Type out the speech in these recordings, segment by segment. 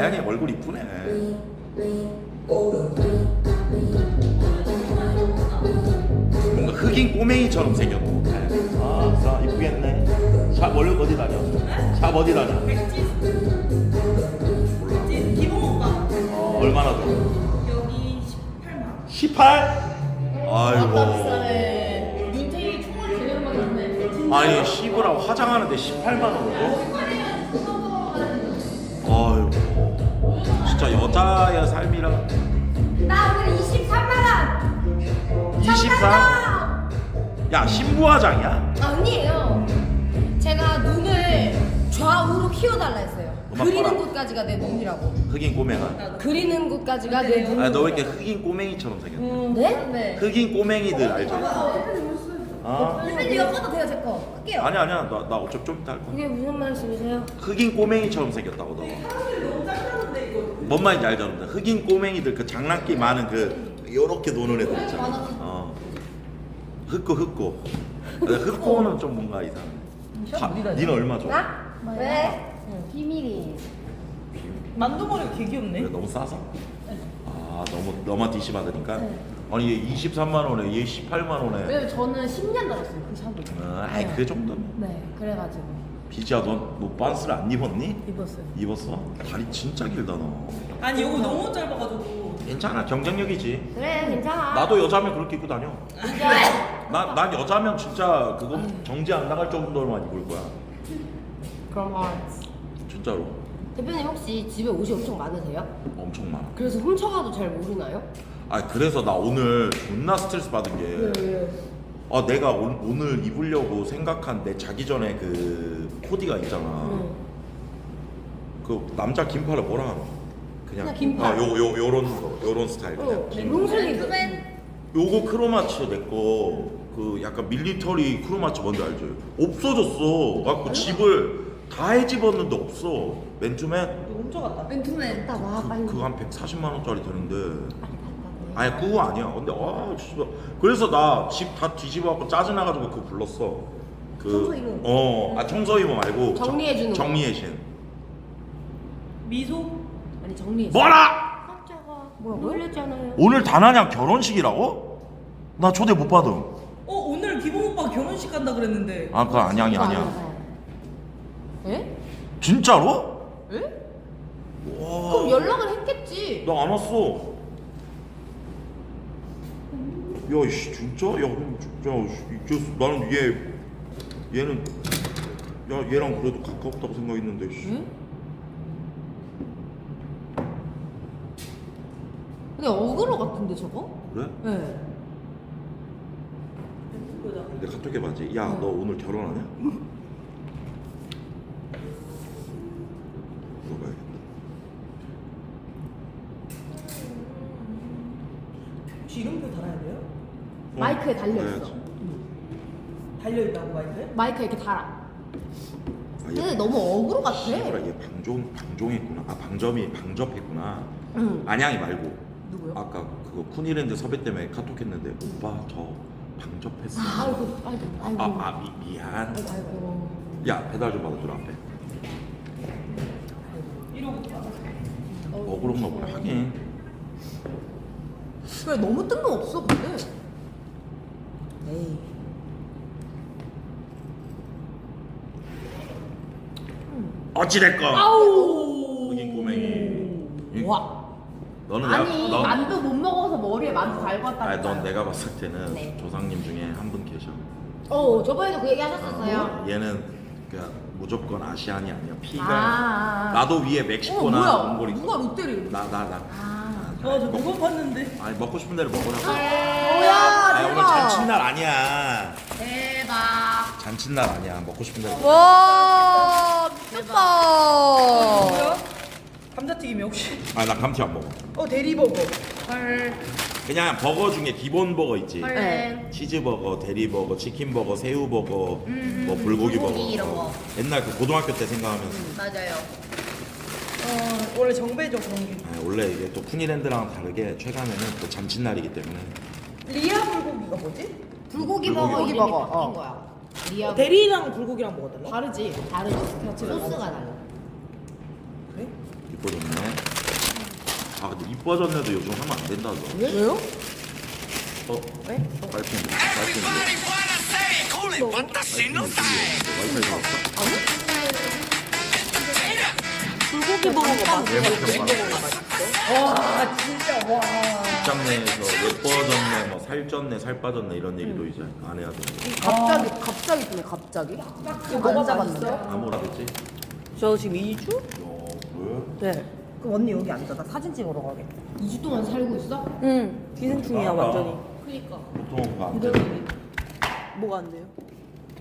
아양이 얼굴 이쁘네. 뭔가 흑인 꼬맹이처럼 생겼고. 아, 이쁘겠네. 샵 어디 다녀? 샵 어디 다녀? 몰라. 기본 오빠 얼마나 더? 여기 18만. 18? 아이고. 윤태희 총알 제대로 맞았네. 아니 씹으라 화장하는데 18만 원으로? 아이고. 진짜 여자의 삶이라. 나 오늘 23만 원. 24? 야 신부화장이야? 아니에요. 제가 눈을 좌우로 키워달라 했어요. 음악 그리는 봐라. 곳까지가 내 눈이라고. 흑인 꼬맹아? 그리는 곳까지가 내 눈. 아 너 왜 이렇게 흑인 꼬맹이처럼 생겼냐? 네? 네. 흑인 꼬맹이들 알죠? 아 선배님 이거 꺼도 돼요, 제 거. 할게요. 아니야 나 어차피 좀 이따 할 거야. 이게 무슨 말씀이세요? 흑인 꼬맹이처럼 생겼다고 너. 뭔 말인지 알잖아. 흑인 꼬맹이들 그 장난기 많은 그 요렇게 노는 애들 있잖아. 흑고. 흑고는 좀 뭔가 이상해. 니는 얼마 줘? 나? 왜? 비밀이. 만두머리가 개 귀엽네. 왜 너무 싸서? 아 너만 DC 받으니까? 아니 얘 23만 원에 얘 18만 원에. 왜냐면 저는 10년 다녔어요, 그 샵을. 아이 그 정도면. 네, 그래가지고. 비지야 너 반스를 안 입었니? 입었어요. 입었어? 다리 진짜 길다 너. 아니 이거 너무 짧아가지고. 괜찮아 경쟁력이지. 그래, 괜찮아. 나도 여자면 그렇게 입고 다녀. 난 여자면 진짜 그거 정지 안 나갈 정도로만 입을 거야. 그럼 진짜로. 대표님 혹시 집에 옷이 엄청 많으세요? 엄청 많아. 그래서 훔쳐가도 잘 모르나요? 아 그래서 나 오늘 존나 스트레스 받은 게 아 내가 오늘 입으려고 생각한 내 자기 전에 그 코디가 있잖아. 그 남자 긴팔을 뭐라 하노? 그냥 긴팔. 요런 스타일 그냥. 롱슬리브. 요거 크로마츠 내거 그 약간 밀리터리 크로마츠 뭔지 알죠? 없어졌어. 갖고 집을 다 헤집었는데 없어. 맨투맨? 이거 훔쳐갔다. 맨투맨. 나 와, 빨리. 그거 한 140만 원짜리 되는데. 아니 그거 아니야. 근데 진짜 그래서 나 집 다 뒤집어갖고 짜증나가지고 그거 불렀어. 청소이모. 청소이모 말고 정리해주는 거. 정리해신. 미소? 아니, 정리해. 뭐라? 깜짝아. 뭐라고? 놀랬잖아요. 오늘 다나냥 결혼식이라고? 나 초대 못 받음. 오늘 기본 오빠 결혼식 간다 그랬는데. 아 그거 아니야. 에? 진짜로? 에? 와. 그럼 연락을 했겠지. 나 안 왔어. 야, 씨, 진짜? 야, 그럼 진짜, 나는 얘는, 야, 얘랑 그래도 가깝다고 생각했는데, 씨. 응? 근데 어그로 같은데 저거? 그래? 네. 보자. 내 카톡 해봐지. 야, 너 오늘 결혼하냐? 물어봐야겠다. 혹시 이름표 달아야 돼요? 마이크에 달려있어. 그래야지. 달려있다고 마이크에? 마이크에 이렇게 달아. 아, 근데 너무 어그로 같아. 씨발아, 얘 방종했구나. 방접했구나. 응. 안양이 말고. 누구요? 아까 그거 쿠니랜드 섭외 때문에 카톡했는데, 오빠 저 방접했어. 아이고. 미안. 아이고. 야, 배달 좀 받아주라, 앞에. 이러고 받았어. 먹으런가 보네, 하긴. 그래, 너무 뜬금없어, 근데. 에이. 어찌됐건. 아우. 흑인 꼬맹이. 와. 너는 아니, 만두 못 먹어서 머리에 만두 달고 왔다니까. 아니, 넌 내가 봤을 때는 네. 조상님 중에 한 분 계셔. 저번에도 그 얘기 하셨었어요. 얘는 그냥 무조건 아시안이 아니야. 피가. 아. 나도 위에 멕시코나 뭐야? 몽골이. 누가 롯데를? 나. 아. 저 배고팠는데. 아니 먹고 싶은 대로 먹으라고. 뭐야? 아니 오늘 잔칫날 아니야. 대박. 잔칫날 아니야. 먹고 싶은 대로. 와, 미쳤다. 뭐야? 감자튀김이 혹시? 아나 감튀 안 먹어. 대리버거. 헐. 그냥 버거 중에 기본 버거 있지. 네. 치즈버거, 대리버거, 치킨버거, 새우버거, 뭐 불고기버거. 불고기 이런 거. 옛날 그 고등학교 때 생각하면서. 맞아요. 원래 정배죠 그런 게. 아, 원래 이게 또 푸니랜드랑 다르게 최근에는 또 잔칫날이기 때문에. 리아 불고기가 뭐지? 불고기 불고기 버거 버거. 이름이 바뀐 거야. 리아. 대리랑 불고기랑 뭐가 달라? 다르지. 다르지. 소스가 달라. 그래? 이뻐졌네. 아 근데 이뻐졌네도 요즘 하면 안 된다 너. 왜요? 왜? 빨팽이 와이파이 잡았어? 불고기 버거가 왜 맛있어. 맛있어? 와 진짜 와. 직장 내에서 예뻐졌네, 뭐 살쪘네, 살 빠졌네 이런 얘기도 이제 안 해야 돼. 갑자기 뜨네 갑자기. 뭐가 맛있어요? 아무라 됐지? 저 지금 2주? 왜? 네. 그럼 언니 여기 앉아. 나 사진 찍으러 가겠다. 2주 동안 살고 있어? 응. 기생충이야 완전히. 그니까. 보통은 그거 안 돼. 뭐가 안 돼요?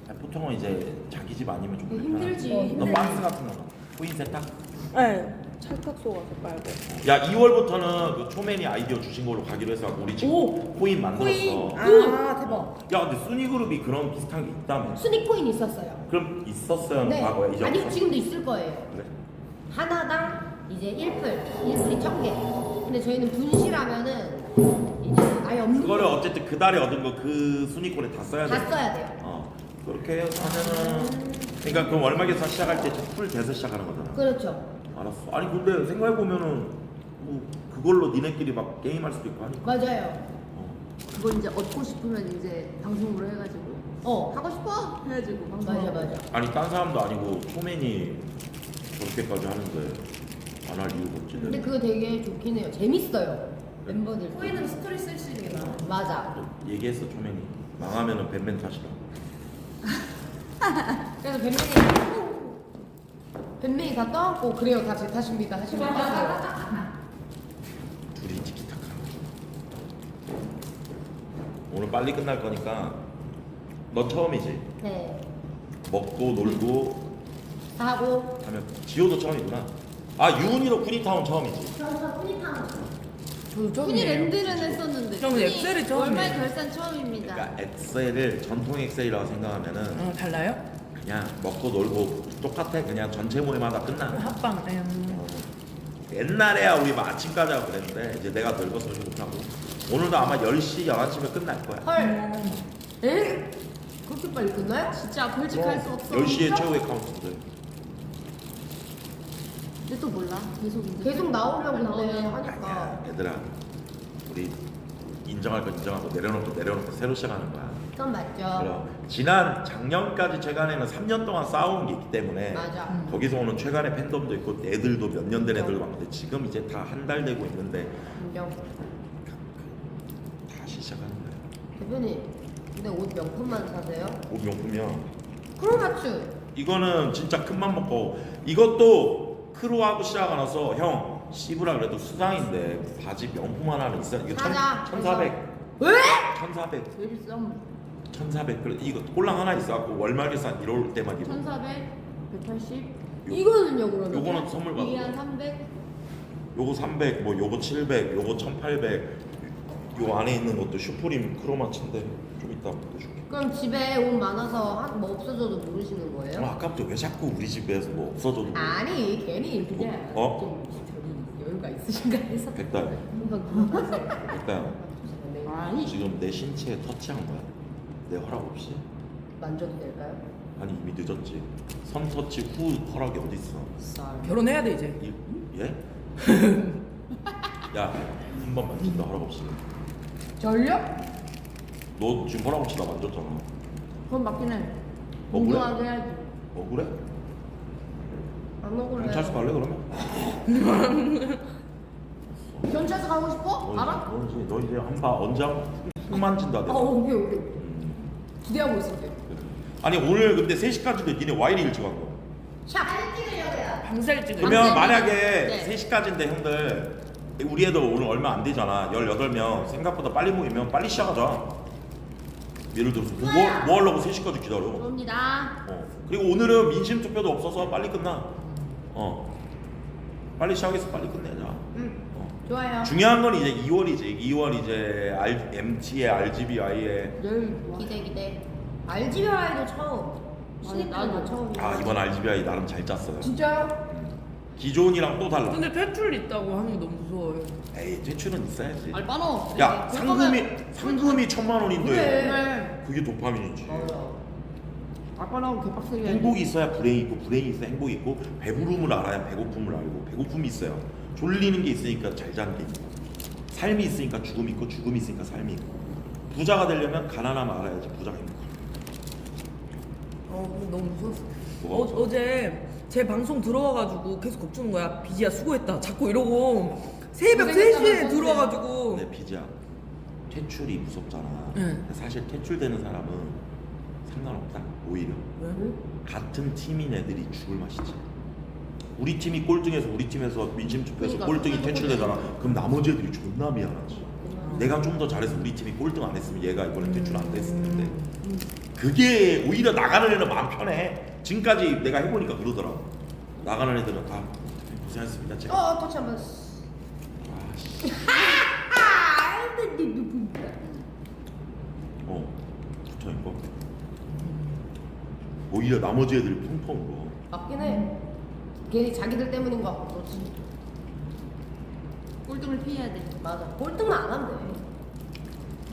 아니, 보통은 이제 자기 집 아니면 좀 힘들지. 너 박스 같은 거 코인 세탁? 네. 찰떡 속아서 빨고. 야 2월부터는 그 초맨이 아이디어 주신 걸로 가기로 해서 우리 지금 코인 만들었어. 아 대박. 야 근데 순위그룹이 그런 비슷한 게 있다며. 순위 코인 있었어요. 그럼 있었어요 네. 과거에 이제 아니 없어? 지금도 있을 거예요. 그래? 하나당 이제 1풀이 1000개. 근데 저희는 분실하면은 이제 아예 없는 그거를 거 어쨌든 그 달에 얻은 거 그 순위권에 다 써야 돼. 다 써야 돼요. 그렇게 하면은 그러니까 그럼 월말에서 시작할 때 풀 돼서 시작하는 거잖아. 그렇죠. 알았어. 아니 근데 생각해 보면은 뭐 그걸로 니네끼리 막 게임할 수도 있고 하니까. 맞아요. 그걸 이제 얻고 싶으면 이제 방송으로 해가지고 하고 싶어? 해가지고 방송. 맞아. 아니 딴 사람도 아니고 초맨이 저렇게까지 하는데 안 할 이유가 없지. 근데 그거 되게 좋긴 해요. 재밌어요. 멤버들. 코인은 스토리 쓸 수 있는 게 나아. 맞아. 얘기했어 초맨이. 망하면은 밴맨 탓이라. 그래서 뱀맹이 다 떠안고 그래요 다 제 탓입니다 하시면 요 둘이 티키타카. 오늘 빨리 끝날 거니까 너 처음이지. 네. 먹고 놀고 하고 하면 지호도 처음이구나. 아 유은이도 쿠니타운 처음이지. 랜드는 했었는데. 저는 엑셀이 처음이에요. 월말 결산 처음입니다. 그러니까 엑셀을 전통 엑셀이라고 생각하면은 달라요? 그냥 먹고 놀고 똑같아. 그냥 전체 모임마다 끝나. 합방. 옛날에야 우리 막 아침까지 하고 그랬는데 이제 내가 늙어서 못하고 오늘도 아마 10시, 11시면 끝날 거야. 헐. 에? 그렇게 빨리 끝나요? 진짜 벌칙할 수 없어. 10시에 최후의 카운트인데. 근데 또 몰라. 계속 이제. 계속 나오면 근데 아니야 하니까 얘들아 우리 인정할 건 인정하고 내려놓고 새로 시작하는 거야. 그건 맞죠. 그럼 지난 작년까지 최근에는 3년 동안 쌓아온 게 있기 때문에 맞아. 거기서 오는 최근의 팬덤도 있고 애들도 몇 년 된 애들도 많은데 지금 이제 다 한 달 되고 있는데 인정. 다시 시작하는 거야. 대표님 근데 옷 명품만 사세요? 옷 명품이야. 크로마츠. 이거는 진짜 큰맘 먹고 이것도 크루하고 시작 안 해서 형 씨부라 그래도 수상인데 바지 명품 하나는 있어. 이거 사자. 1,400. 왜? 1,400. 제일 비싼 1,400. 그래 이거 꼴랑 하나 있어갖고 월말 계산 이럴 때만 입어. 1,400, 180, 이거는요 그러면? 요거는 선물 받아. 이게 한 300. 요거 300, 뭐 요거 700, 요거 1,800. 요 안에 있는 것도 슈프림 크로마츠인데 좀 이따 보여줄게. 그럼 집에 옷 많아서 뭐 없어져도 모르시는 거예요? 아깝죠. 왜 자꾸 우리 집에서 뭐 없어져도 아니 괜히 그냥 어? 좀 저기 여유가 있으신가 해서 백달. 금방 그러세요. 백달. 아니 지금 내 신체에 터치한 거야. 내 허락 없이. 만져도 될까요? 아니 이미 늦었지. 선 터치 후 허락이 어디 있어? 결혼해야 돼 이제. 예? 야, 한 번 만진다 허락 없이. 전력? 너 지금 허락 없이 나 만졌잖아. 그건 맞긴 해. 그래? 공정하게 해야지. 억울해? 안 먹을래. 경찰서 갈래 그러면? 경찰서 가고 싶어? 알아? 너 이제 언제 훅 만진다 내가. 오케이. 기대하고 있을게. 아니 오늘 근데 3시까지인데 니네 와 이리 일찍 간 거야? 샵 찍으려고요. 방살 찍을. 그러면 방금 만약에 네. 3시까지인데 형들 우리 애들 오늘 얼마 안 되잖아. 18명 생각보다 빨리 모이면 빨리 시작하자. 예를 들어서 뭐 하려고 3시까지 기다려. 좋습니다. 그리고 오늘은 민심 투표도 없어서 빨리 끝나. 빨리 시작해서 빨리 끝내자. 좋아요. 중요한 건 이제 2월이지. 2월 이제 MT의 RGBI의 기대. RGBI도 처음. 신입도 나도. 처음이야. 아 이번 RGBI 나름 잘 짰어요. 진짜요? 기존이랑 또 달라. 근데 퇴출 있다고 하는 게 너무 무서워요. 에이 퇴출은 있어야지. 아니 빠노. 야 상금이 1,000만 원인데 그래. 그게 도파민이지. 맞아. 아빠랑 개빡세게 행복이 있어야 불행이 있고 불행이 있어야 행복이 있고 배부름을 알아야 배고픔을 알고 배고픔이 있어야 졸리는 게 있으니까 잘 자는 게 있고 삶이 있으니까 죽음이 있고 죽음이 있으니까 삶이 있고 부자가 되려면 가난함을 알아야지 부자가 있는 거야. 근데 너무 무서웠어. 뭐가 무서워? 어제 제 방송 들어와가지고 계속 겁주는 거야. 비지야 수고했다. 자꾸 이러고 새벽 고생했다면서 3시에 근데. 들어와가지고. 근데 비자 퇴출이 무섭잖아. 응. 근데 사실 퇴출되는 사람은 상관없다. 오히려 왜? 같은 팀인 애들이 죽을 맛이지. 우리 팀이 꼴등해서 우리 팀에서 민심 투표해서 그러니까, 꼴등이 그러니까 퇴출되잖아. 그럼 나머지 애들이 존나 미안하지. 내가 좀 더 잘해서 우리 팀이 꼴등 안 했으면 얘가 이번에 퇴출 안 됐을 텐데. 그게 오히려 나가는 애는 마음 편해. 지금까지 내가 해보니까 그러더라고. 나가는 애들은 고생했습니다. 제가 터치 한번. 아씨 좋다 이거. 오히려 나머지 애들이 펑펑 울어. 맞긴 해. 괜히 자기들 때문인 것 같고 그렇지. 꼴등을 피해야 돼. 맞아. 꼴등만 안 하면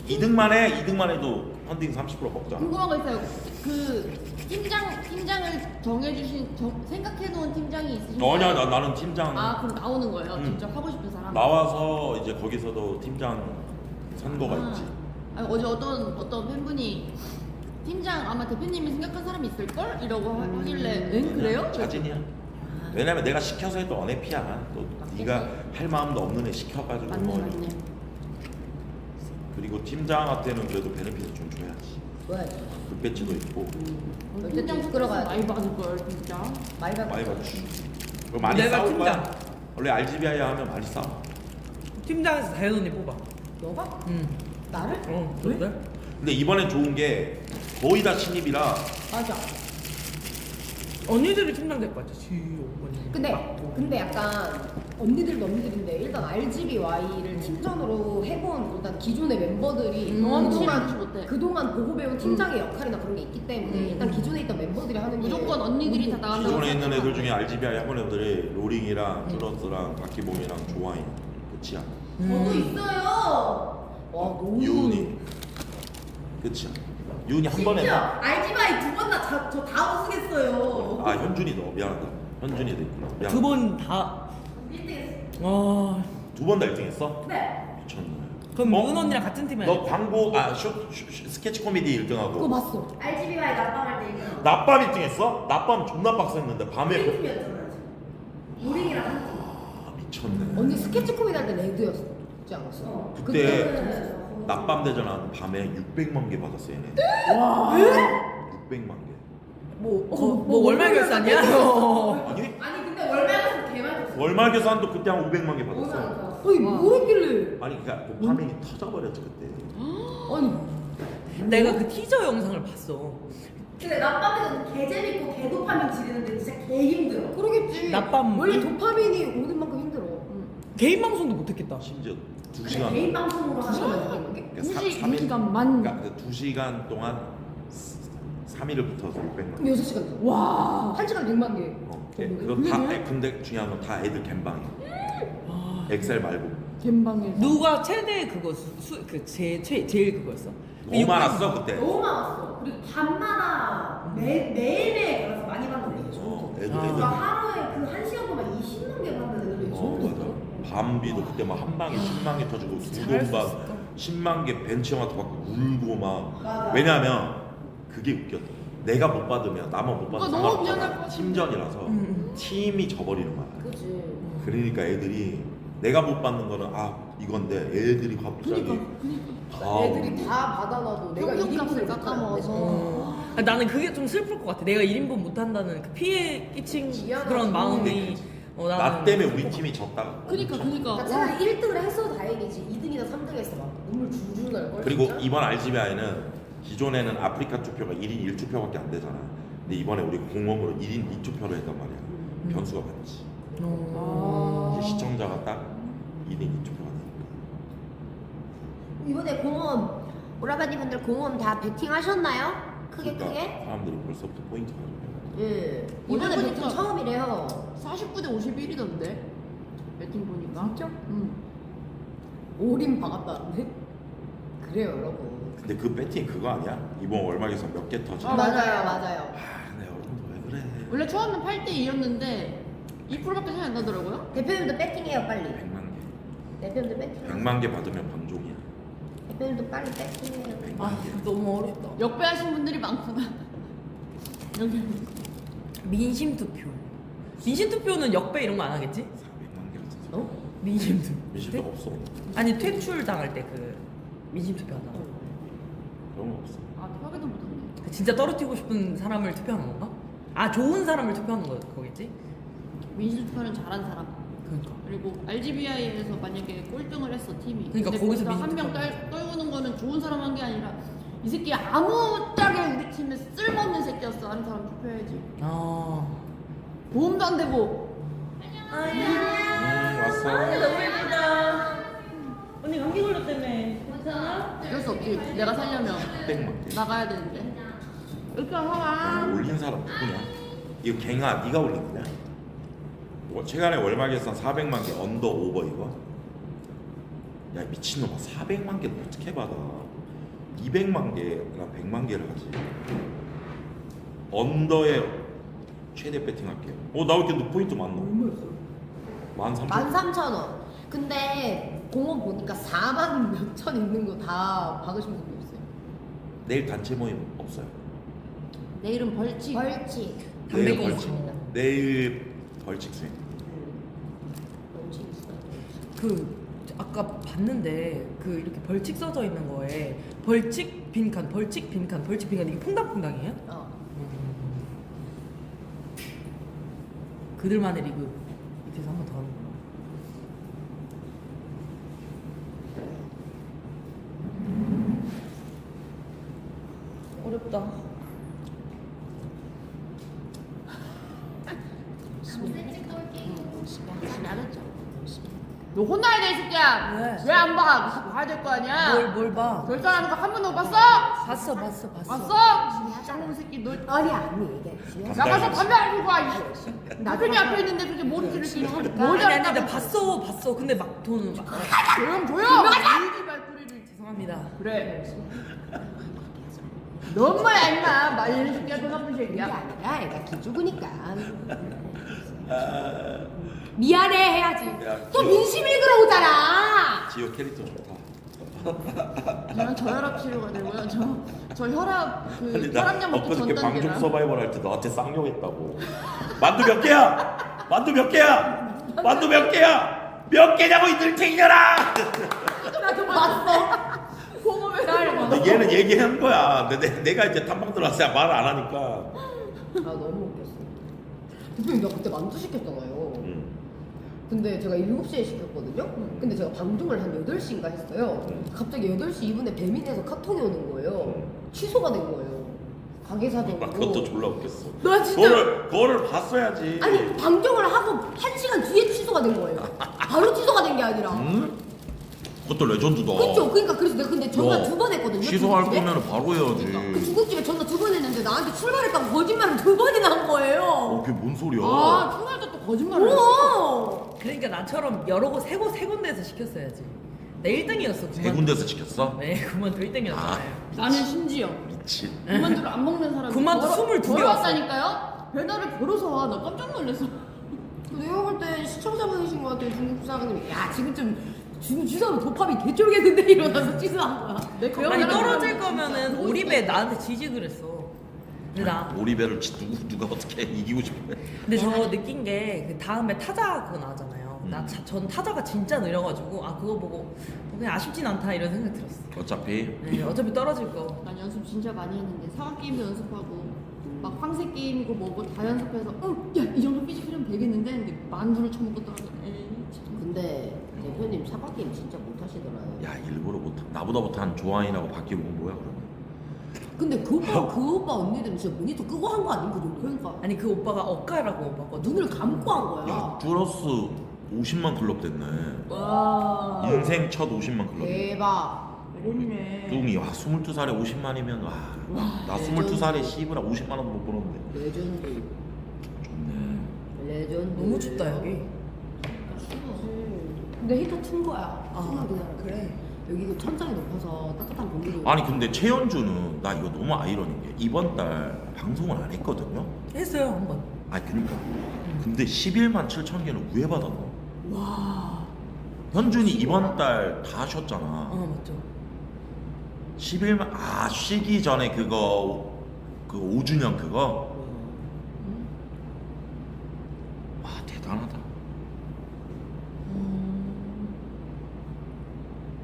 돼. 2등만 해도 펀딩 30% 먹잖아. 궁금한 거 있어요. 그 팀장을 정해주신 생각해놓은 팀장이 있으신가요? 아니야 나는 팀장 아 그럼 나오는 거예요? 응. 직접 하고 싶은 사람? 나와서 이제 거기서도 팀장 선거가 있지. 아니, 어제 어떤 팬분이 팀장 아마 대표님이 생각한 사람이 있을걸? 이러고 하길래 응 그래요? 자진이야. 왜냐면 내가 시켜서 해도 언해피야. 또 네가 할 마음도 없는 애 시켜가지고 맞네 뭐 맞네. 그리고 팀장한테는 그래도 베네핏을 좀 줘야지. 왜? 그 배치도 있고 팀장 끌어가야 많이 받을 걸 진짜. 많이 받. 많이 받지. 그리고 많이 내가 싸울 팀장. 거야. 원래 RGBI 하면 많이 싸워. 팀장에서 다현 언니 뽑아. 너가? 응. 나를? 왜? 근데 이번엔 좋은 게 거의 다 신입이라 맞아. 언니들이 팀장 될 것 같아. 지효 언니. 근데 약간 언니들도 언니들인데 일단 RGBY를 팀전으로 해본 일단 기존의 멤버들이 친해지지 못해. 그동안 보고 배운 팀장의 역할이나 그런 게 있기 때문에 일단 기존에 있던 멤버들이 하는 게 무조건 언니들이 다 나간다고. 기존에 있는 애들 중에 RGBI 학원 애들이 로링이랑 쭈러스랑 박기봉이랑 조아인 끝이야. 저도 있어요. 와 너무 유은이 끝이야. 유은이 한 번 했나? RGBY 두 번 다 저 다 우승했어요. 아 현준이 너 미안하다. 현준이도 있구나. 미안. 두 번 다. 1등했어. 와. 두 번 다 1등했어? 네. 미쳤네. 그럼 어? 은 언니랑 같은 팀이야. 너 광고 스케치 코미디 그거 1등하고 봤어. RGBY 납방할 때 이거. 낮밤 1등했어? 낮밤 존나 빡셌는데 밤에 팀이었잖아요. 우리랑 한 팀. 아 미쳤네. 언니 스케치 코미디 할 때 레드였지 않았어? 그때 낮밤 대전하는 밤에 600만 개 받았어 얘네. 와. 600만 개. 뭐 월말 결산이야? 아니 아니 근데 월말에서 개말 월말 계산도 그때 한 500만 개 받았어. 아니 뭐 했길래? 아니 그러니까 도파민이 터져버렸지 그때. 아니 내가 그 티저 영상을 봤어. 근데 낮밤에는 개 재밌고 개 도파민 지르는데 진짜 개 힘들어. 그러겠지. 낮밤 원래 도파민이 오는 만큼 힘들어. 개인 방송도 못했겠다. 심지어 2시간. 개인 방송으로 두 시간 하면 넘게 게? 그러니까 2시간만. 그러니까 2시간 동안 3일을 붙어서 600만 그럼 개. 6시간. 와. 1시간 100만 개. 그건 다 근데 중요한 건 다 애들 갬방이야. 아. 엑셀 말고. gem방에. 누가 최대 그거 제일 그거였어? 너무 많았어 그때. 너무 많았어. 그리고 밤마다 매일매일 가서 많이 받는 거죠. 애들 아. 그러니까 하루에 그 1시간 동안 20만 개 받는 애들도 있어. 맞아. 밤비도 그때 막 한 방에 10만 개 터지고 두 잘할 수 돈반 있을까? 10만 개 벤치 형한테 받고 울고 막. 맞아. 왜냐면 그게 웃겼다. 내가 못 받으면 나만 못 받으면 너무 미안할 것 상관없잖아. 같아. 팀전이라서 음. 팀이 져버리는 거야. 그렇지. 그러니까 애들이 내가 못 받는 거는 이건데 애들이 갑자기 다 애들이 다 받아놔도 내가 평균값을 1인분을 깎아먹어서. 아, 나는 그게 좀 슬플 것 같아. 내가 1인분 못한다는 그 피해 끼친 미안하지. 그런 마음이 근데 나는 나 때문에 우리 슬플 것 팀이 졌다가 그니까 그러니까 차라리 1등을 했어도 다행이지 2등이나 3등 했어 막 눈물 줄줄 날걸. 그리고 진짜? 이번 RGBI는 기존에는 아프리카 투표가 1인 1투표밖에 안 되잖아. 근데 이번에 우리 공범으로 1인 2투표를 했단 말이야. 변수가 많지. 같아. 어. 이제 시청자가 딱 1인 2투표가 되니까. 이번에 공원 오라버니분들 공원 다 베팅 하셨나요? 크게 그러니까 크게? 사람들이 벌써부터 포인트 가지고. 예. 이번에 오늘 베팅 보니까- 처음이래요. 49대 51이던데. 배팅 보니까. 진짜? 응. 올인 박았다는데? 그래요 여러분. 근데 그 배팅 그거 아니야? 이번 월막에서 몇 개 터지? 아, 맞아요. 아, 내 여러분들 왜 그래? 원래 처음에 8대2였는데 2%밖에 차이 안 나더라고요. 대표님도 배팅해요 빨리. 100만 개. 대표님도 배팅. 100만 개 받으면 방종이야. 대표님도 빨리 배팅해요. 100만 아 개. 너무 어렵다. 역배하신 분들이 많구나. 여기 민심 투표. 민심 투표는 역배 이런 거 안 하겠지? 400만 개를 쳤어. 어? 민심 투표. 민심도 없어. 아니 퇴출 당할 때 그 민심 투표 하다. 그런 거 없어. 아 확인도 못했네. 진짜 떨어뜨리고 싶은 사람을 투표하는 건가? 아 좋은 사람을 투표하는 거겠지? 민심 투표는 잘한 사람. 그러니까. 그리고 RGBI에서 만약에 꼴등을 했어 팀이. 그러니까 근데 거기서 거기서 한 명 민심 떨구는 거는 좋은 사람 한 게 아니라 이 새끼 아무짝에 우리 팀에 쓸모없는 새끼였어 하는 사람 투표해야지. 아. 도움도 안 되고. 왔어. 너무 예쁘다. 언니 감기 걸렸다며. 괜찮아? 어쩔 수 없지. 내가 살려면 400만 개. 나가야 되는데. 이렇게 하와. 아, 올린 사람 누구냐? 이거 갱아 네가 올린 거냐? 최근에 월막에서 400만 개 언더 오버 이거? 야 미친놈아 400만 개는 어떻게 받아? 200만 개나 100만 개를 하지. 언더에 최대 배팅 할게요. 나 왜 이렇게 포인트 많노? 13,000원. 13,000원. 근데 공원 보니까 4만 몇천 있는 거 다 받으신 분도 있어요. 내일 단체 모임 없어요. 내일은 벌칙. 벌칙. 담배 내일 끊어. 벌칙. 내일 벌칙 수행. 벌칙 있어요. 그 아까 봤는데 그 이렇게 벌칙 써져 있는 거에 벌칙 빈칸, 벌칙 빈칸, 벌칙 빈칸 이게 퐁당퐁당이에요? 어. 그들만의 리그 밑에서 한 번 더 하는 거. 어렵다. 열심히 하겠죠. 너 혼나야 돼, 이 새끼야. 왜? 왜 안 봐? 계속 봐야 될 거 아니야. 뭘 봐? 결산하는 거 한 번도 못 봤어? 봤어. 봤어? 쌍놈 새끼 너 아니 이게 중요한 나가서 담배 안 피고 와. 나중에 앞에 있는데 그렇게 머리 지를 수 있는 뭘 아니 잘했다고. 나 봤어. 근데 막 돈은 막 조용. 이지 말소리를. 죄송합니다. 그래. 너 엄마야 임마. 말리는 새끼야 돈 나쁜 게 새끼야. 아니라 애가 기죽으니까 미안해 해야지. 야, 또 귀여워. 민심 읽으러 오잖아. 지효 캐릭터 좋다. 저는 저혈압 치료가 되고요. 저 혈압 아니, 그 혈압약 먹고 엊그저께 전 방송 단계라. 서바이벌 할 때 너한테 쌍욕했다고. 만두 몇 개야? 만두 몇 개야? 만두 몇 개야? 몇 개냐고 이 늙탱이녀라! 나도 봤어. 홍어배 얘는 얘기한 거야. 근데 내가 이제 탐방 들어왔어야 말을 안 하니까. 아 너무 웃겼어. 대표님 나 그때 만두 시켰잖아요. 응. 근데 제가 7시에 시켰거든요. 근데 제가 방송을 한 8시인가 했어요. 갑자기 8시 2분에 배민에서 카톡이 오는 거예요. 취소가 된 거예요. 가게 사정으로. 그것도 졸라 웃겼어. 나 진짜 그거를 봤어야지. 아니 방송을 하고 1시간 뒤에 취소가 된 거예요. 바로 취소가 된 게 아니라. 응? 그것도 레전드다. 그쵸? 그러니까 그래서 내가 근데 전화 야, 2번 했거든요. 취소할 중국집에. 거면 바로 해야지. 그 중국집에 전화 2번 했는데 나한테 출발했다고 거짓말을 2번이나 한 거예요. 그게 뭔 소리야? 아 통화할 때 또 거짓말을 했어. 우와. 그러니까 나처럼 여러 곳 세 군데에서 시켰어야지. 나 1등이었어. 세 군데서 시켰어? 네, 그만두 1등이었잖아요. 나는 심지어 미친. 그만두를 안 먹는 사람. 그만두 22개 왔다니까요. 배달을 걸어서 와. 나 깜짝 놀랐어. 내가 볼 때 시청자분이신 것 같아요. 중국 사장님이 야 지금 취소하면 도파민 개쫄겠는데 이러면서 취소한 거야. 아니 떨어질 거면은 오리배 나한테 지지 그랬어. 근데 오리배를 누가 어떻게 이기고 싶어? 근데 저 느낀 게 그 다음에 타자 그거 나왔잖아요. 전 타자가 진짜 느려가지고 그거 보고 그냥 아쉽진 않다 이런 생각 들었어. 어차피 네, 어차피 떨어질 거. 난 연습 진짜 많이 했는데 사과 게임도 연습하고 막 황새 게임이고 뭐고 다 연습해서 야이 정도 피지컬이면 되겠는데 근데 만두를 처먹고 떨어져. 에이 참. 근데 대표님 사과 게임 진짜 못 하시더라고요. 야 일부러 나보다 못한 조한이라고 바뀌고 온 뭐야 그러면? 근데 그 오빠 언니들은 진짜 모니터 끄고 한 거 아닌 그 정도? 그러니까 아니 그 오빠가 억가라고 봤거든. 눈을 감고 한 거야. 야 플러스 50만 클럽 됐네. 와. 인생 첫 50만 클럽. 대박. 그렇네. 뚱이 와 22살에 50만이면 나 22살에 씨부라 50만 원도 못 벌었는데. 레전드. 좋네. 레전드. 너무 춥다 여기. 근데 히터 튼 거야. 아 그래. 여기도 천장이 높아서 따뜻한 공기를. 아니 근데 최현주는 나 이거 너무 아이러니한 게 이번 달 방송을 안 했거든요. 했어요 한 번. 아니 그러니까 근데 11만 7천 개는 왜 받았노? 와. 현준이 이번 달 다 하셨잖아. 맞죠. 11만 쉬기 전에 그거 그 5주년 그거. 와 대단하다.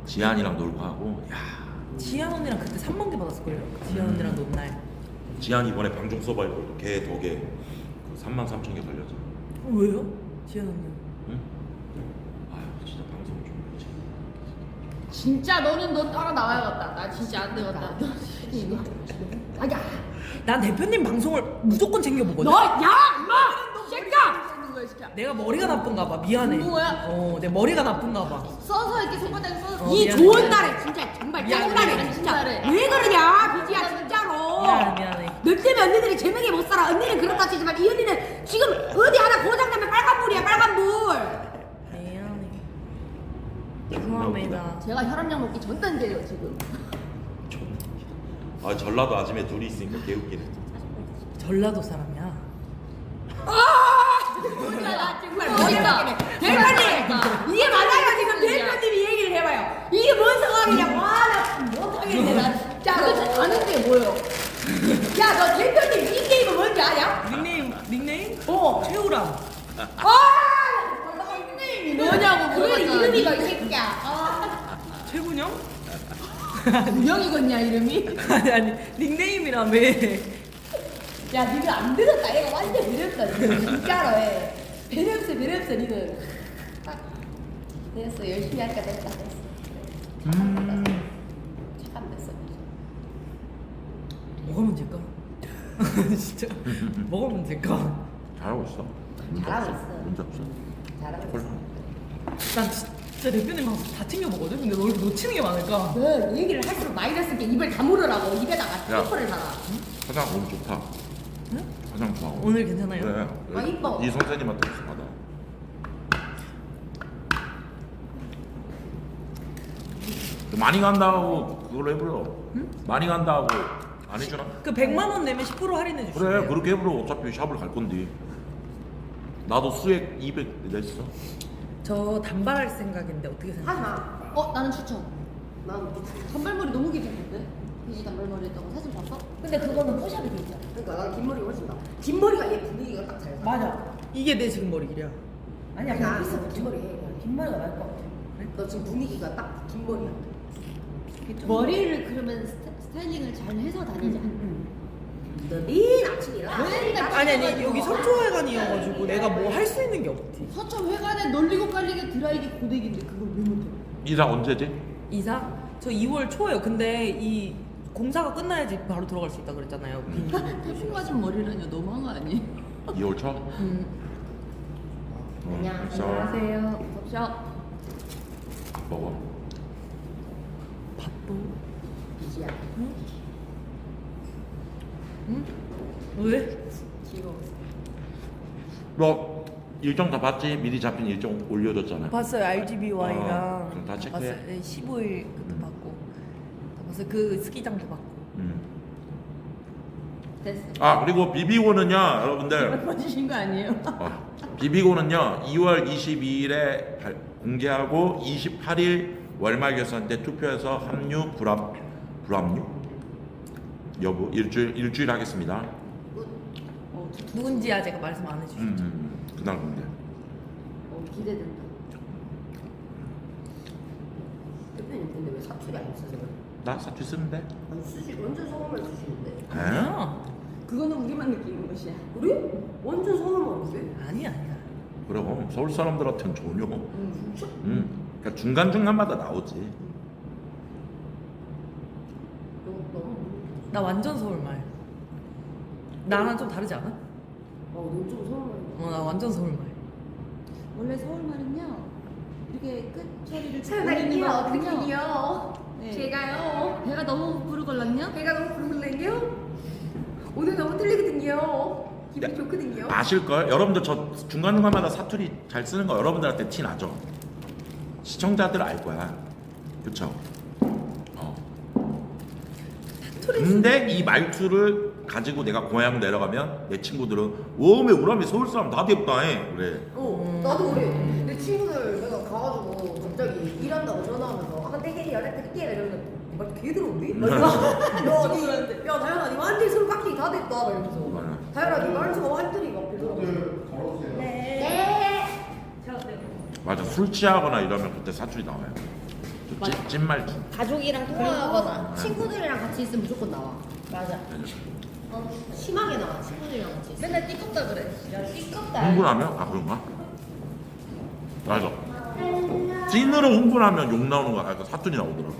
지한이랑 놀고 하고 야 지한 언니랑 그때 3만 개 받았을걸요? 지한 언니랑 논 날. 지한 이번에 방송 서바이벌 걔 덕에 그 3만 3천 개 걸렸잖아. 왜요? 지한 언니. 응? 아유 진짜 방송을 좀 해야지. 진짜 너는 너 따라 나와야겠다. 나 진짜 안 되겠다. 아야. 난 대표님 방송을 무조건 챙겨보거든. 너, 야, 임마! 새끼야! 내가 머리가 나쁜가 봐. 미안해. 뭐야? 내 머리가 나쁜가 봐. 써서 이렇게 손바닥에 써서. 어, 이 미안해. 좋은 날에 진짜 정말 미안해. 짜증나네 진짜. 미안해. 왜 그러냐 비지야 진짜로. 미안해. 너 때문에 언니들이 제명에 못 살아. 언니는 그렇다 치지만 이 언니는 지금 어디 하나 고장나면 빨간불이야 빨간불. 미안해. 죄송합니다. 제가 혈압약 먹기 전 단계예요, 지금. 아 전라도 아줌에 둘이 있으니까 개웃기네. 전라도 사람이야. 정말 멋있다. 대표님 이게 맞아요 지금 대표님이 얘기를 해봐요. 이게 뭔 상황이냐고. 나 못하겠네 나 진짜. 도대체 아는데 뭐예요? 야 너 대표님 닉네임은 뭔지 아냐? 닉네임? 아! 최우람. 닉네임이 뭐냐고 그게 물어봤잖아. 이름이가 이 새끼야. 최군영? 구형이겠냐 이름이? 아니 닉네임이라며. 야 니는 안 들었다. 얘가 완전 배렸다 진짜로 해. 배렸어 니는. 됐어 열심히 하니까 됐다 됐어. 참 됐어. 뭐가 문제일까? 진짜 뭐가 문제일까? 잘하고 있어. 문제 잘하고 없어. 있어. 문제 없어. 잘하고 콜라. 난 진짜 대표님 방송 다 챙겨보거든? 근데 왜 이렇게 놓치는 게 많을까? 그 얘기를 할수록 마이너스게 입을 다물으라고 입에다가 야. 스티커를 달아. 화장 너무 좋다. 응? 화장 좋아. 오늘 괜찮아요? 그래. 아, 이뻐. 이 선생님한테 무슨 받아. 많이 간다고 그걸로 해버려. 많이 간다고 안 해주나? 그 100만 원 내면 10% 할인해 주시죠. 그래 그렇게 해버려. 어차피 샵을 갈 건데. 나도 수액 200 냈어. 저 단발할 생각인데 어떻게 생각해요? 하나. 나는 추천. 난 단발머리 너무 괜찮던데? 비지 단발머리 했다고 사진 봤어? 근데 그거는 포샵이 돼 있잖아. 그러니까 난 긴 머리 훨씬 나. 긴 머리가 얘 분위기가 딱 잘. 맞아. 이게 내 지금 머리 길이야. 아니야 그냥 있어 긴 머리 해. 그냥 긴 머리가 나을 것 같아. 너 지금 분위기가 딱 긴 머리야. 머리를 그러면 스타일링을 잘 해서 다니자. 너네 아침이라. 아니 여기 서초회관이어가지고 내가 뭐 할 수 있는 게 없지. 서초 회관에 널리고 깔리게 드라이기 고데기인데 그걸 왜 못해? 이사 언제지? 이사? 저 2월 초에요. 근데 이 공사가 끝나야지 바로 들어갈 수 있다 그랬잖아요. 태풍 맞은 머리라뇨 너무한 거 아니에요? 2월 초? 안녕하세요. 샵. 먹어. 밥도. 비지야. 응? 왜? 귀여워. 너 일정 다 봤지? 미리 잡힌 일정 올려줬잖아. 봤어요. RGBY랑. 그럼 다 체크해. 봤어요. 네, 15일 그것도 봤고. 다 봤어요. 그 스키장도 봤고. 됐어. 아 그리고 비비고는요 여러분들 빠지신 거 아니에요? 비비고는요 2월 22일에 공개하고 28일 월말 결산 때 투표해서 합류 불합류 여부 일주일 하겠습니다. 누군지 아직 말씀 안 해주셨죠? 그날 공개. 기대된다. 대표님 근데 왜 사투리 안 쓰세요? 나 사투리 쓰는데. 아니 쓰시 완전 서울말 쓰시는데. 아니야. 그거는 우리만 느끼는 것이야. 우리 완전 서울말인데? 아니야. 그럼 서울 사람들한테는 전혀. 진짜? 그러니까 중간 중간마다 나오지. 너무. 나 완전 서울말. 나랑 좀 다르지 않아? 너좀 서울말. 나 완전 서울말. 원래 서울말은요 이렇게 끝 처리를 설말이요. 거든요. 어떡해요? 네. 제가요. 배가 너무 부르걸랑요? 배가 너무 부르는요. 오늘 너무 틀리거든요. 기분 좋거든요. 아실걸? 여러분들 저 중간중간마다 사투리 잘 쓰는 거 여러분들한테 티 나죠? 시청자들 알 거야. 그쵸. 근데 이 말투를 가지고 내가 고향 내려가면 내 친구들은 오메 우람이 서울 사람 다 됐다 해 그래. 나도 그래. 내 친구들 내가 가가지고 갑자기 일한다고 전화하면서 아 내게 연락 드릴게요 이러면 말 되게 들어오니? 너 어디? 야 다현아 니 완전히 서울 깎기 다 됐다 막 이러면서 맞아. 다현아 니 말투가 완전히 막 그러더라고. 네. 맞아. 술 취하거나 이러면 그때 사투리 나와요. 찐말투. 가족이랑 통화하거나 친구들이랑 같이 있으면 무조건 나와. 맞아. 심하게 나와 친구들이랑 같이 있으면. 맨날 띠껍다 그래. 야 띠껍다. 흥분하면? 아 그런가? 맞아. 찐으로 흥분하면 욕 나오는 거야. 그 사투리 나오더라고.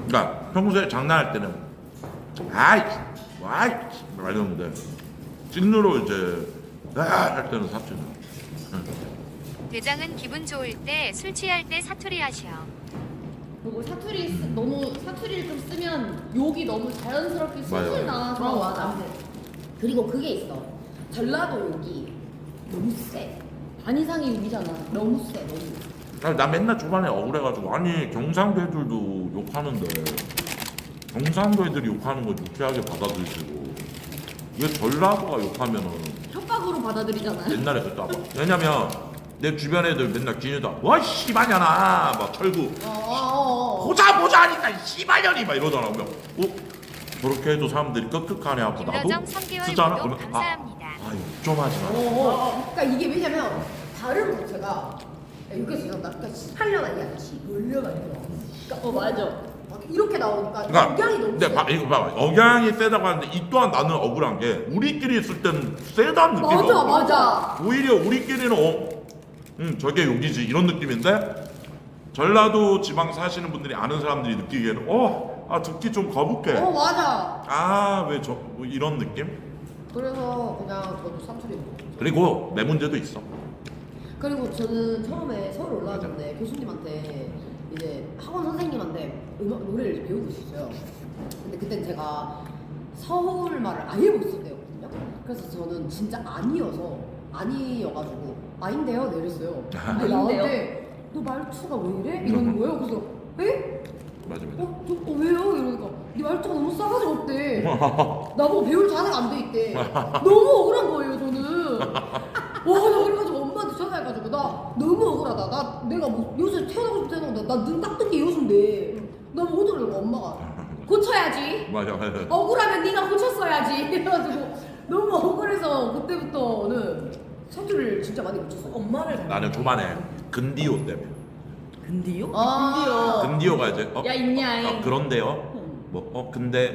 그러니까 평소에 장난할 때는 아이 와이 막 이러는데 찐으로 이제 할 때는 사투리 나와. 대장은 기분 좋을 때 술 취할 때 사투리 하셔. 그리고 너무 사투리를 좀 쓰면 욕이 너무 자연스럽게 맞아요. 술술 나와서 맞아. 그리고 그게 있어. 전라도 욕이 너무 세. 반 이상이 욕이잖아. 너무 세. 너무. 나 맨날 초반에 억울해가지고 아니 경상도 애들도 욕하는데 경상도 애들이 욕하는 거 유쾌하게 받아들이시고 이게 전라도가 욕하면은 협박으로 받아들이잖아. 옛날에 그때 아마 왜냐면 내 주변 애들 맨날 기니다 와 씨발년아 막 철구 보자 하니까 씨발년이 막 이러더라고요. 저렇게 해도 사람들이 끄끄하네 하고 나도 김여정 3개월 쓰잖아. 구독 그러면 감사합니다. 욕좀 하지 마. 그러니까 이게 왜냐면 다른 자체가 여기서 이런다. 그러니까 18년 아니야. 10년 아니야. 그러니까 맞아. 막 이렇게 나오니까 그러니까 억양이 너무 근데 세. 이거 봐봐 억양이 세다고 하는데 이 또한 나는 억울한 게 우리끼리 있을 때는 세다는 느낌이 맞아 없어. 맞아. 오히려 우리끼리는 저게 욕이지 이런 느낌인데 전라도 지방 사시는 분들이 아는 사람들이 느끼기에는 듣기 좀 거북해. 맞아. 왜 뭐 이런 느낌? 그래서 그냥 저도 사투리 먹고. 그리고 내 문제도 있어. 그리고 저는 처음에 서울 올라왔는데 교수님한테 이제 학원 선생님한테 노래를 배우고 있었어요. 근데 그땐 제가 서울 말을 아예 못 쓸 때였거든요. 그래서 저는 진짜 아니어가지고 아닌데요? 내렸어요. 근데 아닌데요? 나한테 너 말투가 왜 이래? 이러는 거예요. 그래서 에? 맞아. 왜요? 이러니까 네 말투가 너무 싸가지 없대. 나보고 배울 자세가 안 돼 있대. 너무 억울한 거예요 저는. 나 그래가지고 엄마한테 전화해가지고 나 너무 억울하다. 내가 뭐 요새 태어나고 싶어 태어나고 나눈 딱 뜬 게 요새인데 나 뭐 어쩌려고 엄마가 고쳐야지. 맞아. 억울하면 네가 고쳤어야지. 이래가지고 너무 억울해서 그때부터는 사투리를 진짜 많이 고쳤어요. 엄마를 닮았다. 나는 초반에 근디오 때문에. 근디요? 근디오가 이제 야, 있냐, 그런데요. 근데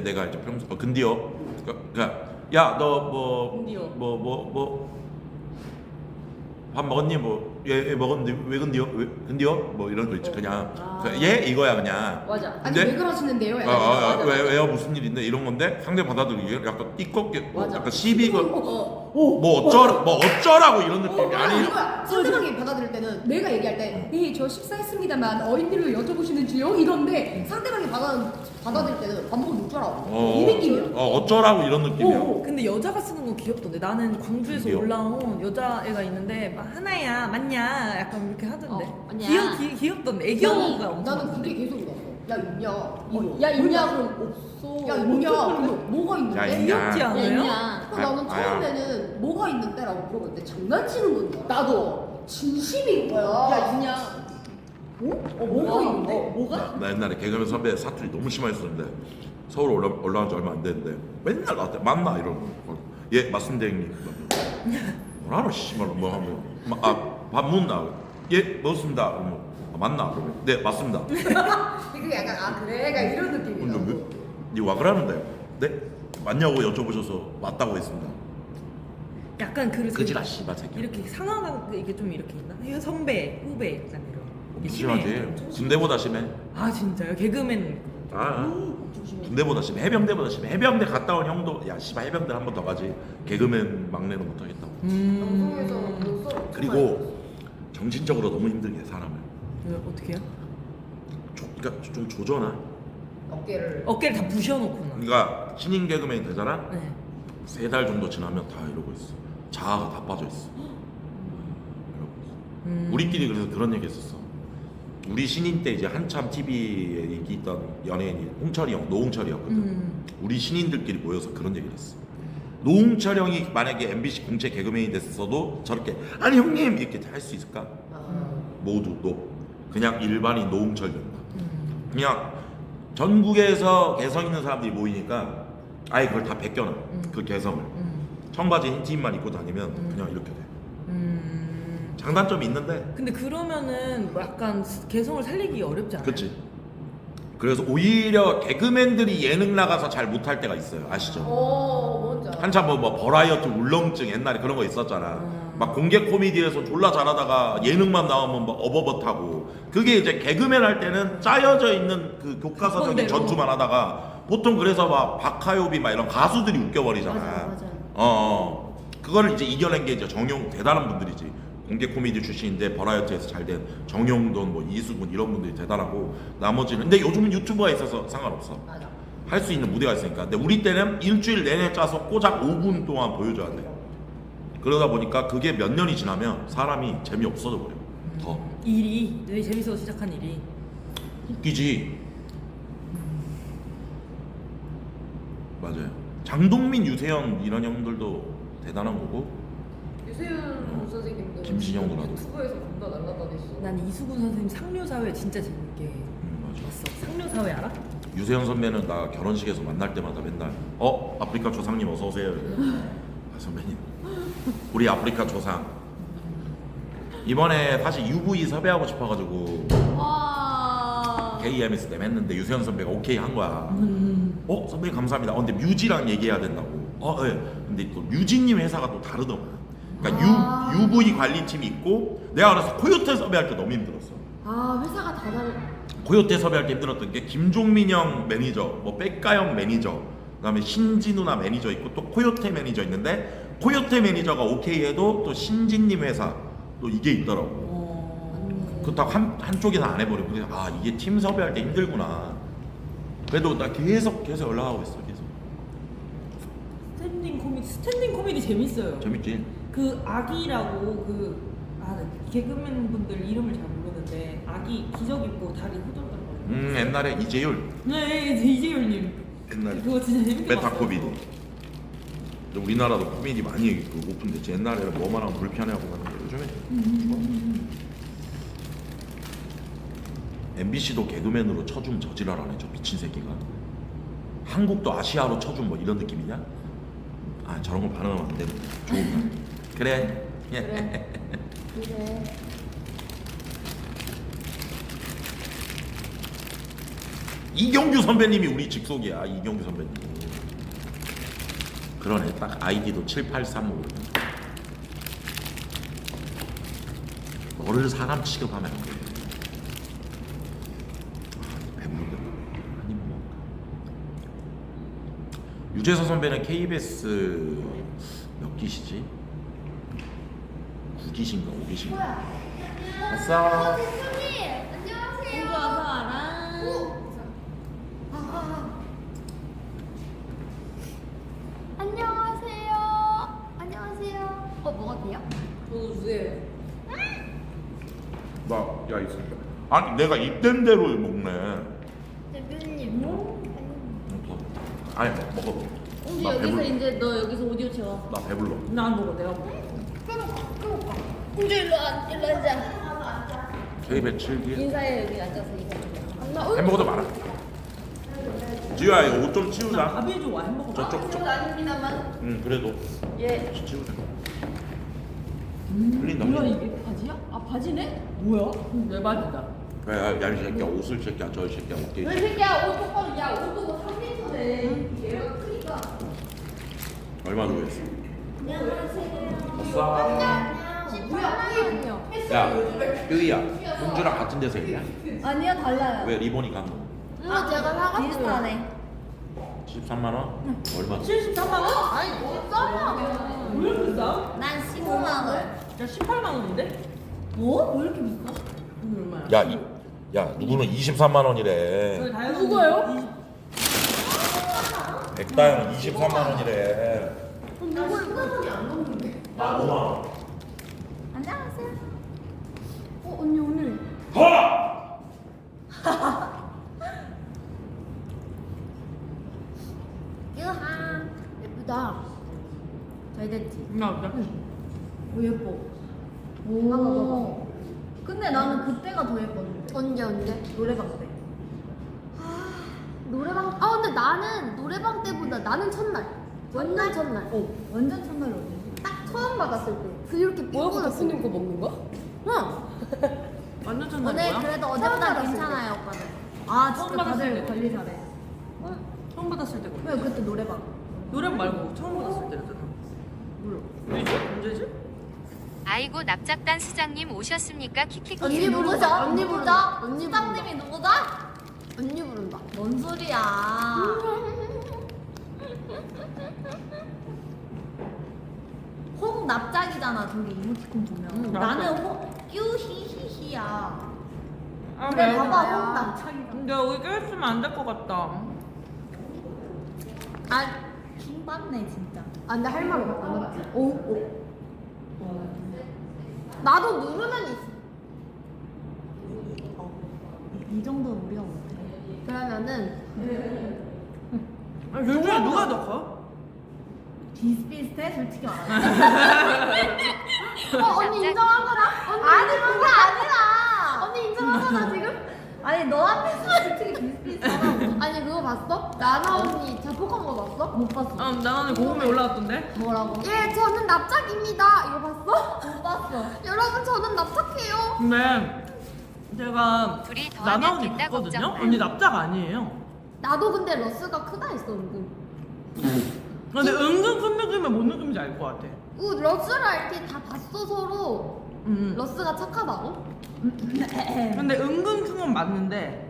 내가 이제 평소 근디오 그러니까 야 너 근디요. 밥 먹었니? 얘 먹었는데 왜 근디요? 왜 근디요? 뭐 이런 거 있지. 그냥 얘 이거야 그냥. 맞아. 아니 근데 왜 그러시는데요? 약간 왜요 무슨 일인데 이런 건데 상대 받아들이기 약간 띠껍게 맞아. 약간 시비 뭐 어쩌라고 이런 느낌이 아니. 이거야. 상대방이 받아들일 때는 내가 얘기할 때, 저 식사했습니다만 어인들로 여쭤보시는지요? 이런데 상대방이 받아들일 때는 밥 먹으면 어쩌라고. 이 느낌이야. 어쩌라고 이런 느낌이야. 근데 여자가 쓰는 건 귀엽던데. 나는 광주에서 근디요? 올라온 여자애가 있는데 막 하나야 맞냐 약간 이렇게 하던데. 맞냐. 귀엽던데. 애교가 엄청. 나는 그게 계속 나왔어. 야 있냐? 이거. 야, 있냐? 그럼 없어. 야 있냐? 그러면 뭐가 야, 있는데? 있냐? 귀엽지 야, 않아요? 있냐? 그래서 나는 아야. 처음에는 뭐가 있는데? 라고 물어볼 때 장난치는 건 줄 알았어. 나도. 진심인 거야. 야, 있냐? 뭐가 있는데? 뭐가? 나 옛날에 개그맨 선배 사투리 너무 심하게 썼는데 서울 올라온 지 얼마 안 됐는데 맨날 나한테 맞나 이러고 예 맞습니다 형님 뭐라노 씨발로 뭐 하면 밥 묻나 예 먹었습니다 그러면 맞나 그러면 네 맞습니다 그게 약간 그래? 약간 이런 느낌이야. 근데 니와 그러는데 네 맞냐고 여쭤보셔서 맞다고 했습니다 약간 그지라 씨발 새끼 이렇게 상하가 이게 좀 이렇게 있나? 이거 선배, 후배 약간 이런. 이게 심하지 심해. 군대보다 심해 아 진짜요? 개그맨. 군대보다 심해 해병대보다 심해 해병대 갔다 온 형도 야 씨발 해병대 한 번 더 가지 개그맨 막내는 못하겠다고 방송에서 그 썰 그리고 정신적으로 너무 힘들게 해, 사람을 어떻게 해요? 그러니까 좀 조져놔 어깨를 어깨를 다 부셔놓구나. 그러니까 신인 개그맨이 되잖아 네. 3달 정도 지나면 다 이러고 있어 자아가 다 빠져 있어 이러고 있어. 우리끼리 그래서 그런 얘기 했었어 우리 신인 때 이제 한참 TV에 인기 있던 연예인이 홍철이 형, 노홍철이었거든. 우리 신인들끼리 모여서 그런 얘기를 했어. 노홍철 형이 만약에 MBC 공채 개그맨이 됐어도 저렇게 아니 형님 이렇게 할 수 있을까? 모두 또 그냥 일반인 노홍철 된다. 그냥 전국에서 개성 있는 사람들이 모이니까 아예 그걸 다 벗겨놔. 그 개성을. 청바지 흰 티만 입고 다니면 그냥 이렇게 돼. 장단점이 있는데. 근데 그러면은 뭐 약간 개성을 살리기 어렵지 않아요? 그치. 그래서 오히려 개그맨들이 예능 나가서 잘 못할 때가 있어요. 아시죠? 뭔지 알아. 한참 뭐 버라이어티 울렁증 옛날에 그런 거 있었잖아. 막 공개 코미디에서 졸라 잘하다가 예능만 나오면 막 어버버타고. 그게 이제 개그맨 할 때는 짜여져 있는 그 교과서적인 그건대로. 전투만 하다가 보통 그래서 막 박하요비 막 이런 가수들이 웃겨버리잖아. 맞아. 그거를 이제 이겨낸 게 이제 정용 대단한 분들이지. 공개 코미디 출신인데 버라이어티에서 잘된 정용돈, 뭐 이수근 이런 분들이 대단하고 나머지는 근데 요즘은 유튜버가 있어서 상관없어. 맞아. 할 수 있는 무대가 있으니까. 근데 우리 때는 일주일 내내 짜서 꼬작 5분 동안 보여줘야 돼. 그러다 보니까 그게 몇 년이 지나면 사람이 재미없어져 버려. 더 일이 내 재밌어서 시작한 일이. 웃기지. 맞아요. 장동민, 유세현 이런 형들도 대단한 거고. 유세윤 선생님도 김신영도 나도. 유튜브에서 겁나 날라다녔어. 난 이수근 선생님 상류사회 진짜 재밌게 맞아. 봤어. 상류사회 알아? 유세현 선배는 나 결혼식에서 만날 때마다 맨날 아프리카 조상님 어서 오세요. 아, 선배님 우리 아프리카 조상 이번에 사실 UV 섭외하고 싶어가지고 와. KMS 때문에 했는데 유세현 선배가 오케이 한 거야. 선배님 감사합니다. 근데 뮤지랑 얘기해야 된다고. 예. 근데 또 뮤지님 회사가 또 다르더만. 그러니까 UV 관리팀이 있고 내가 그래서 코요테 섭외할 때 너무 힘들었어. 아 회사가 다 다른. 코요테 섭외할 때 힘들었던 게 김종민 형 매니저, 뭐 백가 형 매니저, 그다음에 신진우나 매니저 있고 또 코요테 매니저 있는데 코요테 매니저가 오케이 해도 또 신진님 회사 또 이게 있더라고. 그렇다고 한쪽에서 안 해버리고 그래서 이게 팀 섭외할 때 힘들구나. 그래도 나 계속 연락하고 있어. 계속. 스탠딩 코미디 재밌어요. 재밌지? 그 아기라고 개그맨 분들 이름을 잘 모르는데 아기 기저귀 입고 다리 후들거리는. 옛날에 이재율. 네, 이재율님. 옛날에 그거 진짜 재밌게 메타 봤어요. 코미디. 근데 우리나라도 코미디 많이 오픈됐지. 옛날에는 뭐만 하면 불편해하고 하는데 요즘에 MBC도 개그맨으로 쳐주면 저지랄하네 저 미친 새끼가. 한국도 아시아로 쳐주면 뭐 이런 느낌이냐? 저런 거 반응하면 안 되는데. 좋은 그래. 그래. 이경규 선배님이 우리 직속이야. 이경규 선배님. 그러네. 딱 아이디도 7835. 너를 사람 취급하면 안 돼. 배부른데. 한입 먹을까? 유재석 선배는 KBS 몇 기시지? 9기신가 5기신가? 왔어. 공주 와서 알아. 안녕하세요. 뭐가 돼요? 저도 주세요. 야 있어. 아니 내가 입된 대로 먹네. 대표님. 아니 먹어. 공주 나 여기서 배불러. 이제 너 여기서 오디오 채워. 나 배불러. 난 먹어, 내가 먹어. 공주 일로 앉아. KBS 7기. 인사해 여기 앉아서 이거. 햄버거도 많아. 지우야 이거 옷 좀 치우자. 밥이 좋아, 햄버거. 저쪽. 아닙니다만. 그래도 예. 치우자. 흘린다. 뭐야 흘린다. 이게 바지야? 아 바지네? 뭐야? 내 밥이다. 야, 이 새끼야 옷을 새끼야 저 새끼야 어깨. 왜 새끼야 옷 똑바로 야 옷도 뭐 3m네. 얘가 크니까. 얼마 주고 했어? 안녕하세요. 아싸. 뭐야? 야, 뼈이야. 공주랑 같은 데서 했냐? 아니요 달라요. 왜 리본이 간 거? 이거 제가 사갔어요. 비슷하네. 13만 원? 얼마? 73만 원? 아니 뭐 싸냐? 왜 이렇게 싸? 난 15만 원. 야, 18만 원인데? 뭐? 왜 이렇게 비싸? 얼마야? 야, 누구는 23만 원이래. 누구예요? 백다영 23만 원이래. 안녕하세요. 언니 오늘. 하! 나 오 예뻐. 오. 근데 나는 그때가 더 예뻤는데. 언제? 노래방 때. 노래방. 근데 나는 노래방 때보다 나는 첫날. 완전 첫날. 완전 첫날이 언제지? 딱 처음 받았을 때. 그 이렇게 삐고 대표님 거 먹는 거야? 응. 완전 첫날 오늘 거야? 그래도 처음 어제보다 받았을 괜찮아요, 오빠들. 아, 처음 진짜 받았을 다들 때. 관리 잘해. 처음 받았을 때 거. 왜 그때 노래방? 노래 말고 처음 받았을 때잖아. 몰라. 언제지? 아이고 납작단 수장님 오셨습니까? 키키키. 언니 부르자. 언니 부르자. 언니 부른다. 수장님이 누구다? 언니 부른다. 뭔 소리야? 홍납작이잖아, 저기 이모티콘 보면. 나는 끼우히히히야. 아, 그래, 네. 봐봐, 홍납작이다. 근데 여기 껴있으면 안 될 것 같다. 아, 킹받네, 진짜. 근데 할 말 없다. 오. 나도 누르면 있어. 이 정도는 우리가 못해. 그러면은 둘 중에 누가 더 커? 비슷비슷해? 솔직히 말하면. 언니 인정하거나? 언니 아니, 그게 아니라! 언니 인정하거나 지금? 아니, 너한테 솔직히 비슷비슷하다고. 아니 그거 봤어? 나나 언니 자폭한 거 봤어? 못 봤어. 나는 고음에 올라왔던데? 뭐라고? 예, 저는 납작입니다. 이거 봤어? 못 봤어. 여러분 저는 납작해요. 근데 제가 둘이 더 나나 하면 언니 된다 봤거든요? 걱정 마. 언니 납작 아니에요. 나도 근데 러스가 크다 했어 은근. 근데 은근 큰 느낌은 뭔 느낌인지 알 것 같아. 러스랑 이렇게 다 봤어 서로. 러스가 착하다고? 근데 은근 큰 건 맞는데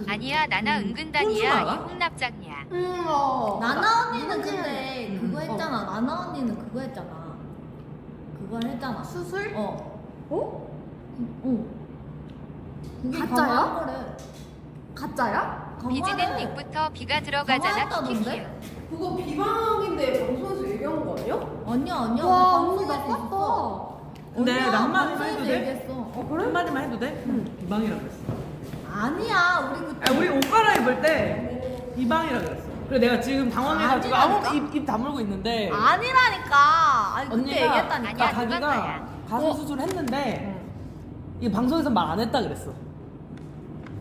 아니야 나나 혼수 은근단이야 알아? 이 홍납작이야. 나나 언니는 근데 음. 그거 했잖아. 나나 언니는 그거 했잖아. 그걸 했잖아. 수술? 어. 어? 응. 그게 가짜야? 강화한 거래. 가짜야? 비즈는 닉부터 비가 들어가잖아 키키키. 강화했다던데? 그거 비방인데 방송에서 얘기한 거 아니야? 아니야. 와 우리 언니 방송에서 나빴다. 있었어. 근데 언니가 낭만이만 방송에서 해도 돼? 얘기했어. 한마디만 해도 돼? 비방이라고 했어. 아니야. 우리 그때 우리 옷 갈아입을 때 비방이라고 그랬어. 그래 내가 지금 당황해가지고 아니라니까? 아무 입 다물고 있는데 아니라니까. 아니 그때 언니가 얘기했다니까. 아니야, 누가 자기가 거야? 가슴 수술을 했는데 이 방송에서 말 안 했다 그랬어.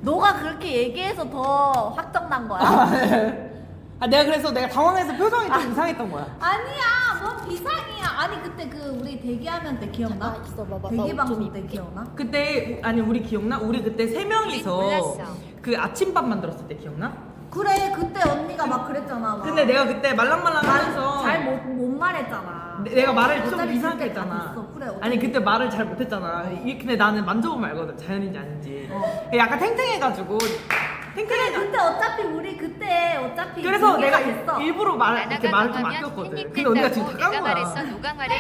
너가 그렇게 얘기해서 더 확정난 거야. 내가 그래서 내가 당황해서 표정이 좀 이상했던 거야. 아니야. 뭐 비상이야. 아니 그때 그 우리 대기하면 때 기억나? 있어봐봐. 대기 방송 때 기억나? 그때 아니 우리 기억나? 우리 그때 세 명이서 우린 몰랐어. 그 아침밥 만들었을 때 기억나? 그래 그때 언니가 막 그랬잖아. 막. 근데 내가 그때 말랑말랑하면서 잘못 말했잖아. 내가 말을 좀 어차피 이상하게 그때 다 했잖아. 됐어. 그래, 어차피. 아니 그때 말을 잘 못했잖아. 근데 나는 만져보면 알거든 자연인지 아닌지. 약간 탱탱해가지고 그래 탱탱해. 근데 어차피 우리 그때 어차피 그래서 공개가 내가 됐어. 일부러 이렇게 나나가 말을 좀 강하면 아꼈거든. 팬님 근데 언니가 지금 뺀다고 다 내가 깐 말했어 거야. 노강화를.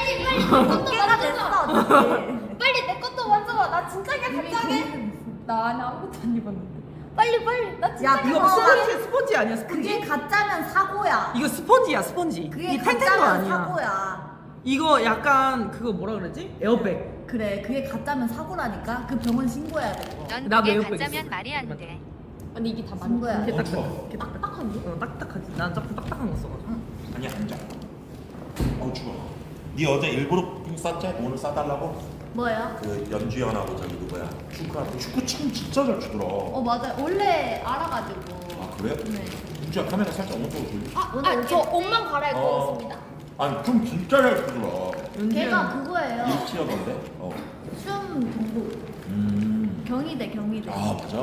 공개가 됐어 어차피. 빨리 내 것도 만져봐. 나 진짜게 갑자기. 나 아무것도 안 입었는데. 빨리. 나 진짜. 야 이거 스펀지 아니야 스펀지? 그게 가짜면 사고야. 이거 스펀지야 스펀지. 그게 이 탱탱도 가짜면 아니야. 사고야. 이거 약간 그거 뭐라 그러지? 에어백. 그래 그게 가짜면 사고라니까. 그 병원 신고해야 돼. 넌 나도 그게 에어백 가짜면 있어. 말이 안 돼. 아니 이게 다 신고해야 돼. 딱딱하지? 딱딱하지. 난 조금 딱딱한 거 써가지고. 아니야 앉아. 추워. 네 어제 일부러 좀 쌌지? 오늘 싸달라고? 뭐야? 그 연주연하고 저기 누구야? 축구 참 진짜 잘 추더라. 맞아. 원래 알아가지고. 아 그래? 네. 윤주야 카메라 살짝 오른쪽으로 돌려. 오늘 저 옷만 갈아입고 어. 있습니다. 아니 좀 진짜 잘 추더라. 걔가 그거예요. 일치하던데? 춤 동부. 경희대. 아 맞아?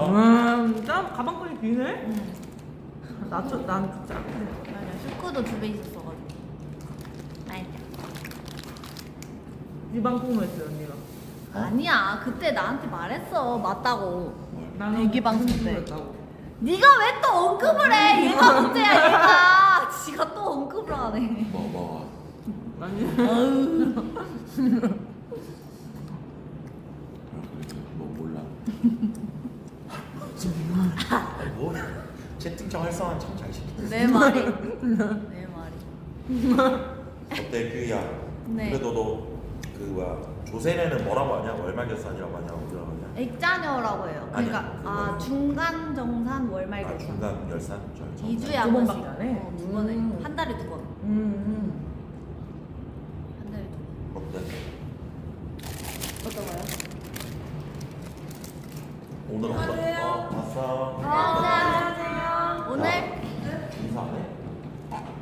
나 가방끈이 비네? 난 진짜. 맞아. 축구도 주변에 있었어가지고. 아이. 유방 폭로했어요 언니가. 아니야. 그때 나한테 말했어. 맞다고. 나는 대기 방송 때. 폭로했다고. 네가 왜 또 언급을 해? 얘가 문제야. 얘가. 지가 또 언급을 하네. 뭐 아니. 뭐 몰라. 뭐 채팅창 활성화 참 잘 시키네. 내 말이. 내 말이. 어때 규희야? 네. 그래도 너 그 뭐야 조세례는 뭐라고 하냐? 월말 결산이라고 하냐? 어디라고 하냐? 액자녀라고 해요. 그러니까 아니야, 중간 정산 월말 아 결산. 중간 결산? 2주에 두 한 번씩. 번밖에 안 해? 두 번에. 한 달에 두 번. 오늘 온다. 왔어. 안녕하세요. 오늘 인사 안 해?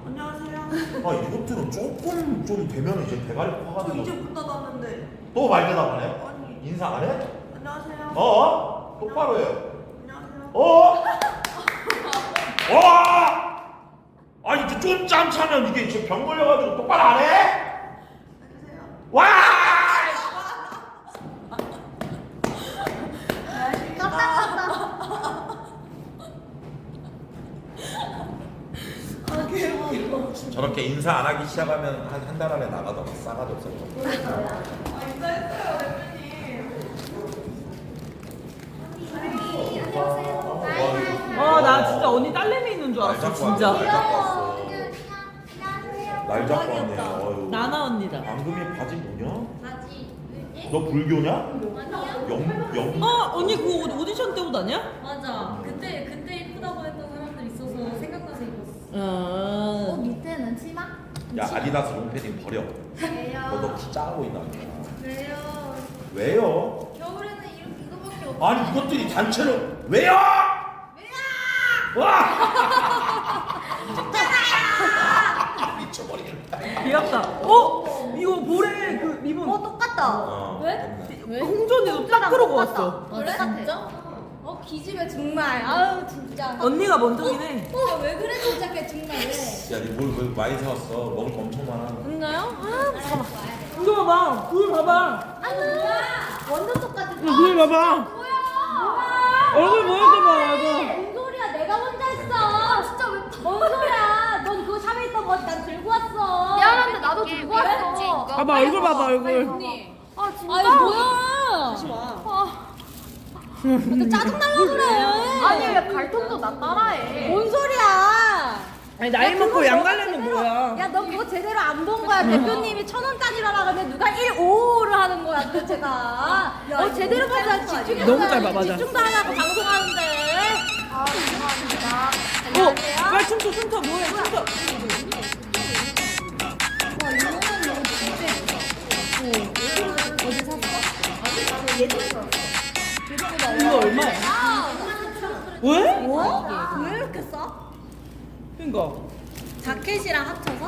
안녕하세요. 아 이것들은 조금 좀 되면 이제 대가리 커가지고. 이제 문 닫았는데. 또 말 대답 안 해? 인사 안 해? 안녕하세요. 똑바로 해. 안녕하세요. 아니 이제 좀 짬차면 이게 지금 병 걸려가지고 똑바로 안 해? 안녕하세요. 와! 저렇게 인사 안 하기 시작하면 한 달 안에 나가다가 싸가지 없어져. 나 진짜 언니 딸내미 있는 줄 알았어 진짜. 날 잡고 왔어. 날 잡고 왔네. 어휴. 나나 언니다. 앙금이 바지 뭐냐? 너 불교냐? 영. 언니 그거 오디션 때 옷 아니야? 맞아. 그때 이쁘다고 했던 사람들 있어서 생각나서 입었어. 밑에는 치마? 야 아디다스 롱패딩 버려. 왜요? 너 키 작아 보인다. 왜요? 왜요? 겨울에는 이거밖에 없어. 아니 이것들이 단체로 왜요? 와! 미쳐버리겠다. 귀엽다. 이거 볼에 그 리본. 똑같다. 왜? 홍조언니도 딱 그러고 왔어. 그래? 진짜? 기집애 정말. 아유 진짜. 언니가 먼저긴 해. 왜 그래 진짜 걔 정말 왜? 야니뭘 많이 사왔어? 먹을 거 엄청 많아. 진짜요? 잠깐만. 이거 봐봐. 불 봐봐. 완전 똑같아. 불 봐봐. 뭐야? 얼굴 보여줘봐. 맞아. 뭔 소리야? 내가 먼저 했어. 진짜 왜? 뭔 소리야? 넌 그거 샵에 있던 거 난 들고 왔어. 미안한데 나도 들고 왔어. 봐봐 얼굴 봐봐 얼굴. 아 진짜? 아니 뭐야? 다시 와. 너 짜증 날라 그래. 아니 왜 발톱도 나 따라해? 뭔 소리야? 아니 나이 먹고 양갈래는 뭐야? 야 너 그거 제대로 안 본 거야. 대표님이 1,000원짜리라고 하는데 누가 1,500를 하는 거야 도대체가. 제대로 봐서 집중해서 너무 짧아, 맞아. 집중도 안 하고 방송하는데. 아 죄송합니다. 빨리 춤춰 춤춰 뭐해 춤춰. 와 이거는 너무 진짜 예쁘다. 어디 샀어? 이거 얼마야? 왜? 뭐? 왜 이렇게 싸? 그니까. 자켓이랑 합쳐서?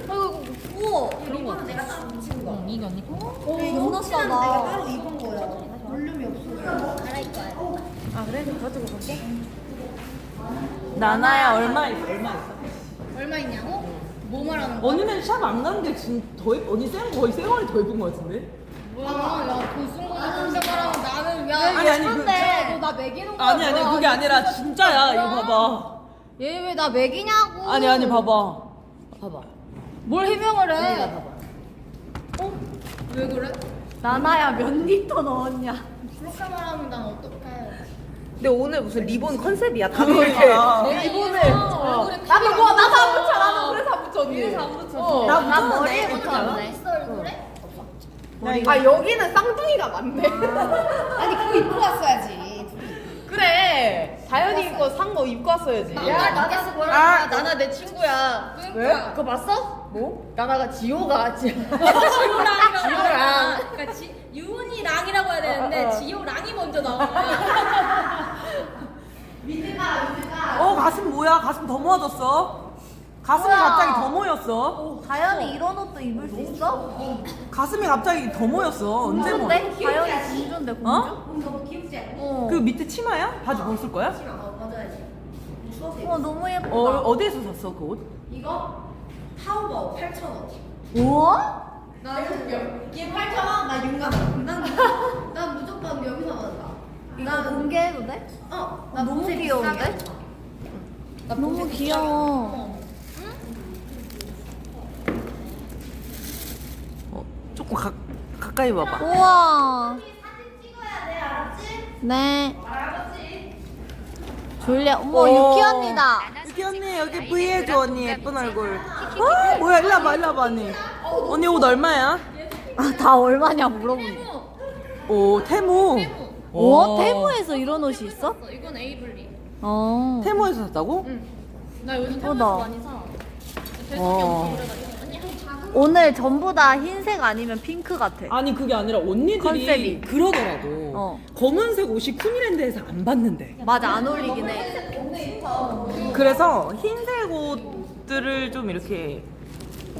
아이고 우와 이런 거는 내가 따로 묻힌 거. 이게 언니 거? 오 너무 싸다. 내가 따로 입은 거야. 볼륨이 없어서 갈아입고 와야 돼. 아 그래? 그럼 가지고 갈게. 나나야 얼마 있어? 얼마 있어? 얼마 있냐고? 뭐 말하는 거야? 언니는 샵 안 가는 게 진짜 더 언니 거의 쌩얼이 더 예쁜 거 같은데? 뭐야? 야그 순간 생각하면 나는 야 아니, 근데 너나 매기는 거야? 아니 그게 아니라 진짜야 이거 봐봐. 얘 왜 나 매기냐고? 아니 봐봐. 봐봐. 뭘 해명을 해? 봐봐. 왜 그래? 나나야 몇 리터 넣었냐? 그렇게 말하면 난 어떡해? 근데 오늘 무슨 리본 컨셉이야? 다들 이렇게 리본을. 나도 안 붙여. 나도 그래서 안 붙여. 그래서 안 붙여. 나 머리에 붙였네. 있어 얼굴에? 아 여기는 쌍둥이가 많네. 아니 그거 입고 왔어야지. 그래. 다현이 거 산 거 입고 왔어야지. 나나스 아 나나 내 친구야. 왜? 그거 봤어? 뭐? 나나가 지호랑. 그러니까 유은이랑이라고 해야 되는데 지효랑이 먼저 나온 거야. 가슴 뭐야? 가슴 더 모아졌어? 가슴이 뭐야? 갑자기 더 모였어? 다현이 이런 옷도 입을 수 있어? 가슴이 갑자기 더 모였어. 언제 모였어? 공주인데? 다현이 공주인데 공주? 너무 귀엽지 않아? 어. 그 밑에 치마야? 바지 벗을 거야? 맞아야지. 너무 예쁘다. 어디에서 샀어 그 옷? 이거 타오버 8,000원. 우와? 얘 8,000원? 나 윤감. 난 무조건 여기서 받는다. 이거 공개해도 돼? 나 너무 보색 귀여운데? 비싸게. 너무 귀여워. 조금 가까이 와봐. 우와. 사진 찍어야 돼, 알았지? 네. 알았지? 졸려. 어머 오. 유키 언니다. 유키 언니 여기 V 해줘 언니 예쁜 얼굴. 뭐야 일로 와봐 언니. 언니 옷 얼마야? 다 얼마냐 물어보네. 오 테무. 오 테무에서 이런 옷이 있어? 이건 에이블리. 테무에서 샀다고? 나 요즘 예쁘다. 많이 사. 배송이 엄청 오래 가지고. 작은 오늘 전부 다 흰색 아니면 핑크 같아. 아니 그게 아니라 언니들이 컨셉이. 그러더라고. 어. 검은색 옷이 쿠미랜드에서 안 봤는데. 맞아, 안 어울리긴 해. 그래서 흰색 옷들을 좀 이렇게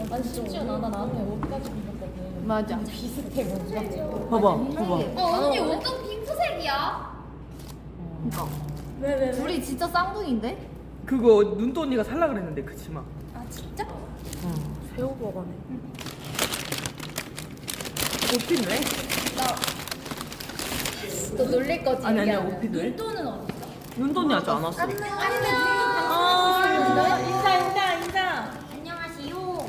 아니 심지어 나한테 옷까지 입었거든. 맞아. 비슷해 뭔가. 봐봐. 언니 옷도 핑크색이야. 그러니까. 왜? 우리 진짜 쌍둥이인데? 그거 눈도 언니가 살라 그랬는데 그 치마. 아 진짜? 새우버거네. 옷 필요해? 너 놀릴 거지? 아니, 아니야, 얘기하면. 옷 필요해? 눈도는 어디? 눈도 언니 아직 안 왔어. 안녕. 인사. 안녕하세요.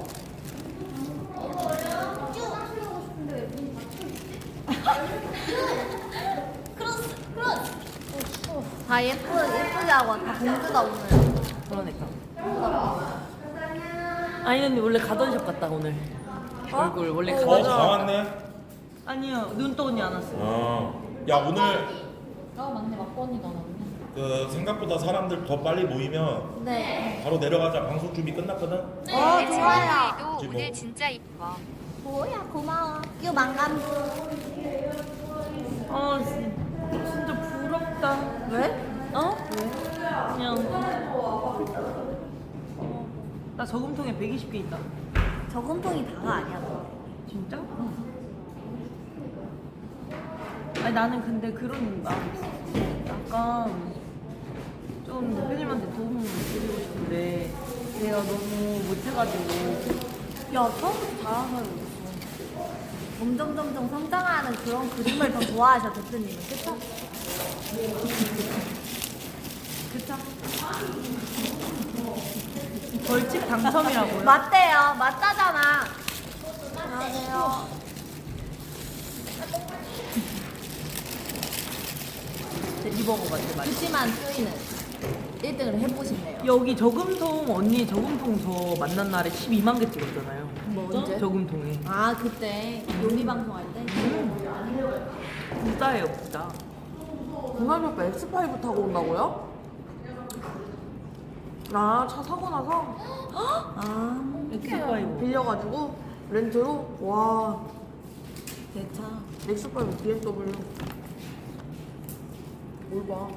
다 예쁘게 하고 다 공주다 오늘. 그러니까. 아니 언니 원래 가던 샵 갔다 오늘. 얼굴 원래 가던 샵. 왔네. 아니요 눈도 언니 안 왔어요. 야 오늘 아 맞네 막고 언니가 나왔네. 그 생각보다 사람들 더 빨리 모이면 네. 바로 내려가자. 방송 준비 끝났거든. 내 좋아요. 친구들도 그치, 뭐. 오늘 진짜 이뻐. 뭐야, 고마워. 이거 망간부. 진짜 부럽다. 왜? 어? 그냥. 나 저금통에 120개 있다. 저금통이 다가 아니야. 너. 진짜? 아니 나는 근데 그런 마음이 있어. 약간 좀 대표님한테 도움을 드리고 싶은데 내가 너무 못해가지고. 야, 처음부터 잘하는 사람이 어딨어. 점점 성장하는 그런 그림을 더 좋아하셔, 대표님은. 그쵸? 그쵸? 벌칙 당첨이라고요? 맞대요. 맞다잖아. 안녕하세요. 리버거 같아 맛이. 그치만 쪼이는 1등을 해보시네요. 여기 저금통 언니 저금통 저 만난 날에 12만 개 찍었잖아요. 뭐 언제? 저금통에. 아, 그때 요리 방송할 때? 부자예요 부자. 동아리 오빠 X5 타고 온다고요? 아, 차 사고 나서 아, X5. 빌려가지고 렌트로? 와, 내 차. X5 BMW. 뭘 봐?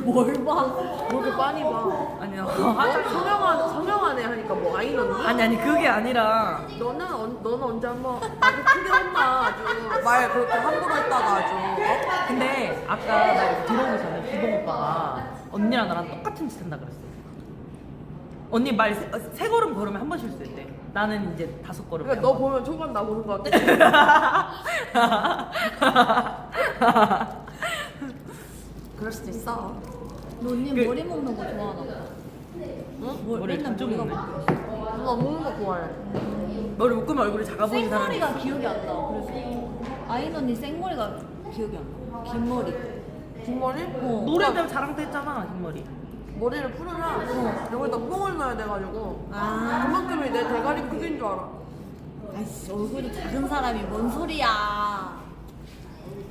뭘 봐? 뭐 이렇게 빤히 봐? 아니야. 성형하네 하니까 뭐 아이 넣니? 아니 그게 아니라 너는 언제 한번 아주 크게 혼나 아주 말 그렇게 함부로 했다가 아주 어? 근데 아까 나 이렇게 들어오기 전에 기봉 오빠가 언니랑 나랑 똑같은 짓 한다 그랬어. 언니 말 세 걸음 걸으면 한 번 실수했대. 나는 이제 5걸음. 그러니까 너 보면 초반 나 보는 거 같아. 그럴 수도 있어. 너 언니 그- 머리 먹는 거 좋아하나 봐. 응? 머리 맨날 좀 머리가 먹네. 먹고 누나 먹는 거 좋아해. 머리 묶으면 얼굴이 작아 보이는 사람이 있어. 생머리가 기억이 안 나. 그래서 아인 언니 생머리가 기억이 안 나. 긴 머리. 뒷머리? 노래 때문에 자랑 때 했잖아 긴 머리. 머리를 풀으면 여기다 뽕을 넣어야 돼가지고 아. 그만큼이 내 대가리 크기인 줄 알아. 아이씨, 얼굴이 작은 사람이 뭔 소리야.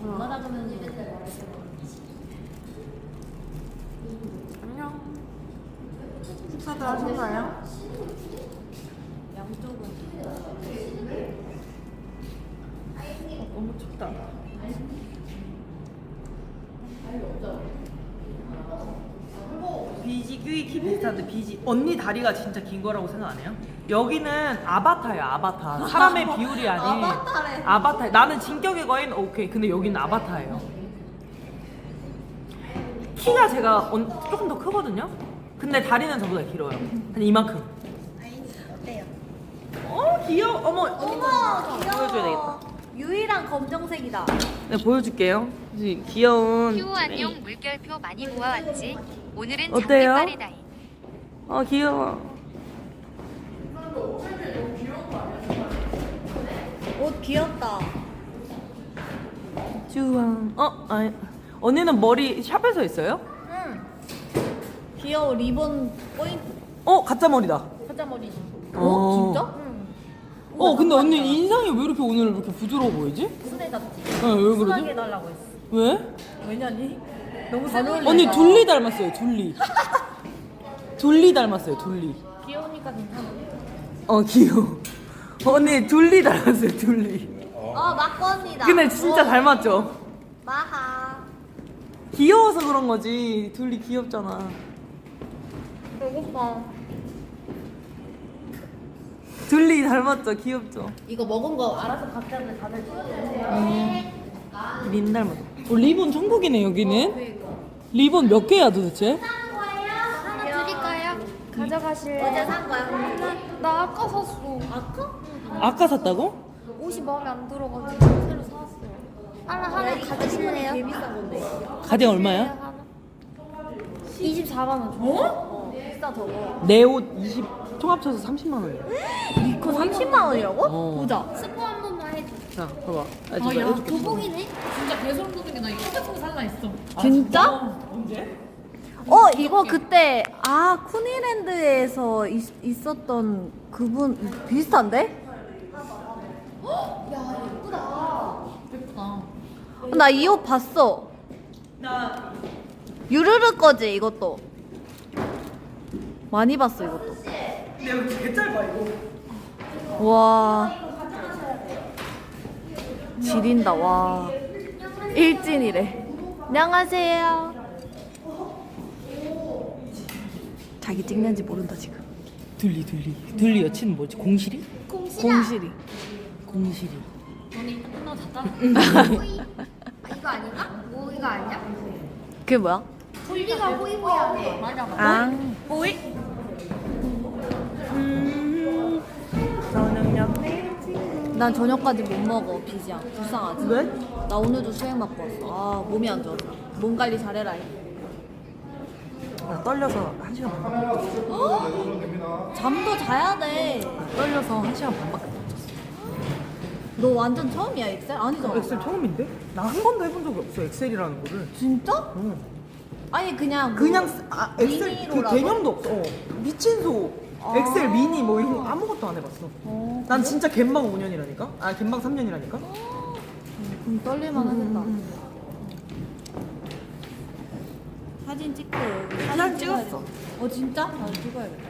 얼마나 작으면 안녕. 식사들 하셨나요? 양쪽은. 너무 춥다. 비지 키 비슷한데 비지 언니 다리가 진짜 긴 거라고 생각 안 해요? 여기는 아바타예요 아바타. 사람의 비율이 아닌 아바타래. 아바타. 나는 진격의 거인 오케이. 근데 여기는 아바타예요. 키가 제가 조금 더 크거든요. 근데 다리는 저보다 길어요. 한 이만큼. 어때요? 귀여워. 어머 어머, 귀여워. 보여줘야 되겠다. 유일한 검정색이다. 네 보여줄게요. 귀여운. 휴 안녕 물결표 많이 모아왔지. 오늘은 어때요? 장비빨이다잉. 귀여워. 옷 귀엽다. 주황. 아니. 언니는 머리 샵에서 했어요? 응. 귀여워. 리본 포인트. 가짜 머리다. 가짜 머리지. 진짜? 응. 근데 언니 인상이 왜 이렇게 오늘 이렇게 부드러워 보이지? 순해졌지. 왜 순하게 그러지? 해달라고 했어. 왜? 왜냐니? 너무 잘 어울린다. 언니 둘리 닮았어요, 둘리. 둘리 닮았어요, 둘리. 귀여우니까 괜찮아. 귀여워. 언니 둘리 닮았어요 둘리. 마코 언니다. 근데 진짜 닮았죠? 마하. 귀여워서 그런 거지. 둘리 귀엽잖아. 배고파. 둘리 닮았죠? 귀엽죠? 이거 먹은 거 알아서 각자들 다들 찍어주세요. 린 닮았어. 리본 천국이네 여기는. 리본 몇 개야 도대체? 하나 드릴까요? 가져가실래요? 어제 산 거야? 나 아까 샀어. 아까? 아까 샀다고? 옷이 마음에 안 들어가지고 새로 사왔어요. 하나 가지실래요? 개 비싼 건데. 가격 얼마야? 24만 원. 어? 비싸 저거. 내 옷 20, 총 합쳐서 30만 원이야. 이거 30만 원이라고? 어. 보자. 스포 한 번만 해줘. 자, 봐봐. 아, 야, 해줄게. 교복이네? 진짜 개소름 돋는 게나 이거 똑같은 거 살라 했어. 진짜? 언제? 이거 그때 쿠니랜드에서 있었던 그분 비슷한데? 예쁘다. 나 이 옷 봤어. 나 유르르 거지 이것도. 많이 봤어 이것도. 근데 여기 개 짧아 이거. 와. 지린다 와. 일진이래. 안녕하세요. 자기 찍는지 모른다 지금. 둘리 여친 뭐지? 공실이? 공실이. 공실이. 너네 이따 끝나고 잤다. 이거 아닌가? 뭐 이거 아니야? 그게 뭐야? 돌리가 호이호이하네. 맞아. 아. 보이? 저녁 난 저녁까지 못 먹어 비지야. 불쌍하지? 왜? 나 오늘도 수액 맞고 왔어. 아 몸이 안 좋아서. 몸 관리 잘해라. 나 떨려서 1시간 반. 잠도 자야 돼. 떨려서 1시간 반밖에. 너 완전 처음이야 엑셀? 아니잖아. 엑셀 처음인데? 나 한 번도 해본 적이 없어 엑셀이라는 거를. 진짜? 응. 아니 그냥 그냥 뭐 엑셀 그 미니로라도? 개념도 없어. 미친 소. 엑셀 미니 뭐 이런 거 아무것도 안 해봤어. 난 진짜 갬방 5년이라니까? 아 갬방 3년이라니까? 그럼 떨릴만 하겠다. 사진 찍고 여기 사진 찍어야 찍었어. 돼. 진짜? 나도 찍어야겠다.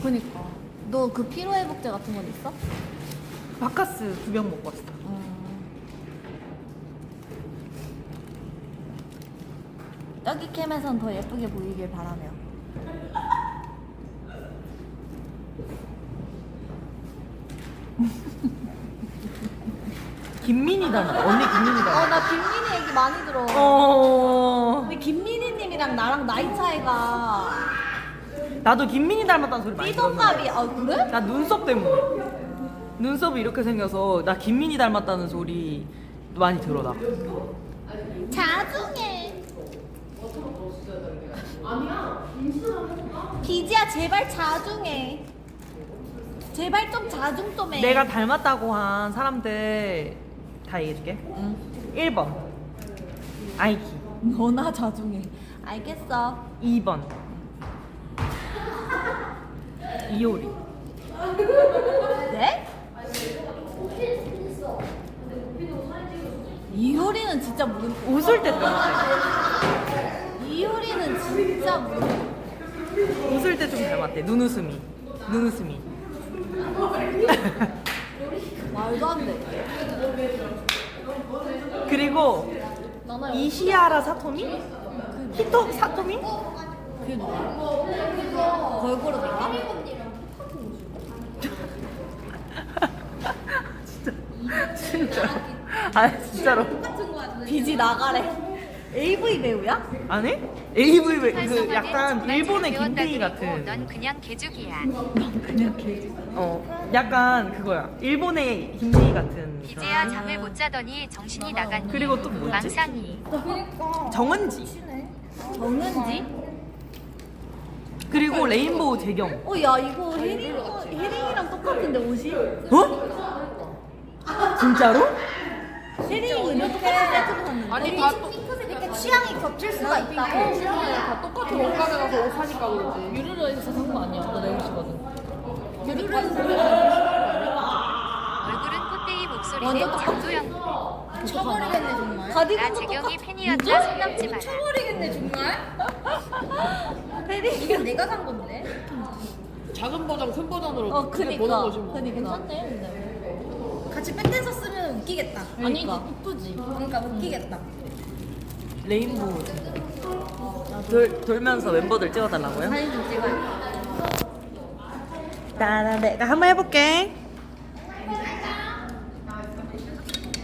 그니까 너 그 피로회복제 같은 건 있어? 바카스 2병 먹고 왔어. 여기 캠에선 더 예쁘게 보이길 바라며. 김민희 닮았다. 언니 김민희 닮았다. 나 김민희 얘기 많이 들어. 근데 김민희님이랑 나랑 나이 차이가 나도 김민희 닮았다는 소리 많이 들어. 삐동갑이. 그래? 나 눈썹 때문에. 눈썹이 이렇게 생겨서 나 김민희 닮았다는 소리 많이 들어 나. 자중해. 비지야 제발 자중해. 제발 좀 자중 좀 해. 내가 닮았다고 한 사람들 다 얘기해줄게. 1번 아이키, 너나 자중해. 알겠어. 2번 이효리, 네? 이효리는 진짜 모르. 웃을 때 닮았다. 이효리는 진짜 모르. 웃을 때 좀 닮았대. 눈웃음이. 말도 안 돼. 그리고 이시아라 사토미? 히토 사토미? 그게 누구야? 걸그룹인가? 진짜. 아 진짜로. 비지 나가래. AV 배우야? 아니? AV 그 활성화된 약간 정말 일본의 잘 김태희 배웠다 그리고 같은. 넌 그냥 개죽이야. 약간 그거야. 일본의 김태희 같은. 이제야 잠을 못 자더니 정신이 나갔니. 그리고 또 뭐였지? 망상이. 정은지. 정은지? 그리고 레인보우 재경. 야 이거 혜린이랑 똑같은데 옷이? 어? 진짜로? 혜린이 이렇게 세트로 샀는데. 아니 다 이렇게 취향이 겹칠 수가 있다고? 다 똑같은 옷가게 가서 옷 사니까 그러지. 유르르에서 산 거 아니야? 나 내고 싶거든. 얼굴은 꽃대이 목소리는 완전 똑같아. 장도연. 쳐버리겠네 정말. 나 가디건도 재경이 똑같아. 팬이었다 손 넘지 마라. 쳐버리겠네 정말. 혜린 이건 내가 산 건데. 작은 버전, 큰 버전으로 어, 크게 그니까. 보는 거지 뭐. 괜찮네, 근데. 같이 백댄서 쓰면 웃기겠다. 아니, 이쁘지. 그러니까 웃기겠다. 레인보우 돌면서 멤버들 찍어달라고요? 사진 좀 찍어요. 따라 내가 한번 해볼게.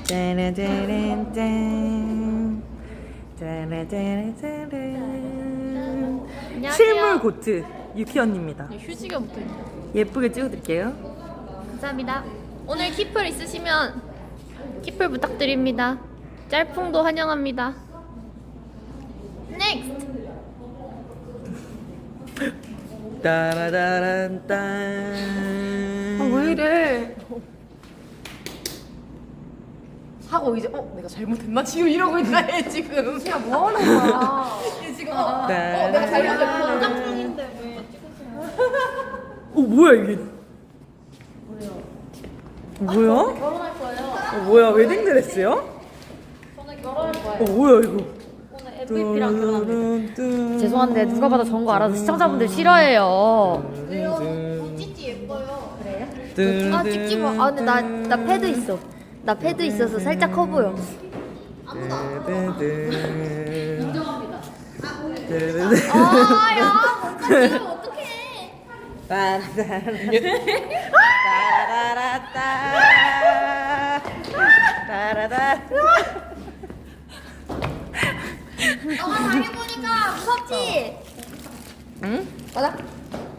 짜라짜란짠 짜라짜라짜란 실물 고트 유키 언니입니다. 휴지가 붙어있네. 예쁘게 찍어드릴게요. 감사합니다. 오늘 키플 있으시면 키플 부탁드립니다. 짤풍도 환영합니다. 넥스트! 따라따란딴 왜 이래? 하고 이제 내가 잘못했나? 지금 이러고 있나 얘 지금. 야 뭐 하는 거야? 얘 지금 내가 잘못했나? 짤풍인데 왜 뭐야 이게? 뭐야? 결혼할 거예요? 뭐야 웨딩 드레스요? 저는 결혼할 거예요. 뭐야 이거? 오늘 MVP랑 결혼합니다. 죄송한데 누가 봐도 저런 거 알아서 시청자분들 싫어해요. 찌찌 예뻐요. 아 찍지 마. 아 근데 나 패드 있어. 나 패드 있어서 살짝 커 보여. 인정합니다. 아야 뭔가 지금 어떡해. 너가 당해보니까 무섭지? 응? 맞아.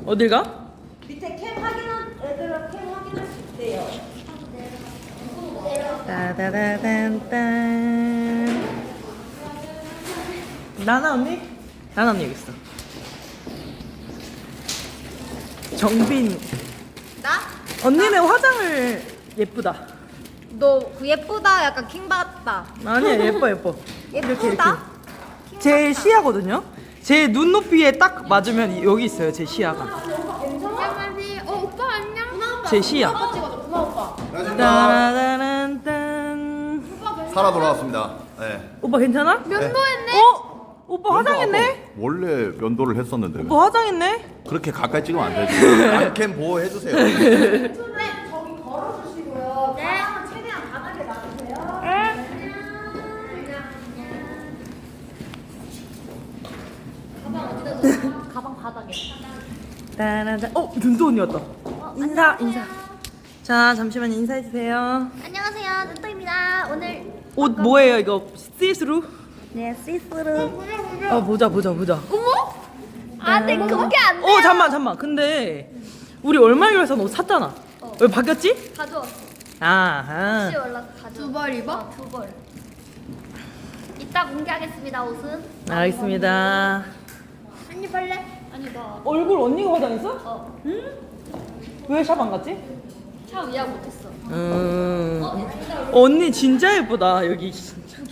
어딜 가? 밑에 캠 확인한 애들은 캠 확인할 수 있대요. 따다다단딴 나나 언니? 나나 언니 여기 있어. 정빈 나? 언니는 화장을 예쁘다. 너 그 예쁘다 약간 킹받다. 아니야 예뻐 예뻐. 예쁘다? 제 시야거든요. 제 눈높이에 딱 맞으면 여기 있어요. 제 시야가. 안녕하세요. 오빠 안녕. 제 시야. 따라다란딴 살아 돌아왔습니다. 네. 오빠 괜찮아? 면도했네. 오빠 화장했네? 원래 면도를 했었는데 오빠 화장했네? 그렇게 가까이 찍으면 안 되지. 안캠 보호해 주세요. 가방 바닥에. 따라다. 윤도 언니 왔다. 인사. 자 잠시만 인사해 주세요. 안녕하세요. 눈떠입니다. 오늘 옷 뭐예요 이거? 시스루? 네 시스루. 보자. 어머? 안돼 그게 안 돼. 잠만. 근데 우리 얼마일로 해서 옷 샀잖아. 왜 바뀌었지? 가져왔어. 아하. 혹시 연락 가져. 두 벌 입어? 두 벌. 이따 공개하겠습니다. 옷은. 알겠습니다. 한입 할래? 아니 나 얼굴 언니가 화장했어? 왜 샵 안 갔지? 차 예약 못했어. 언니 진짜 예쁘다 여기.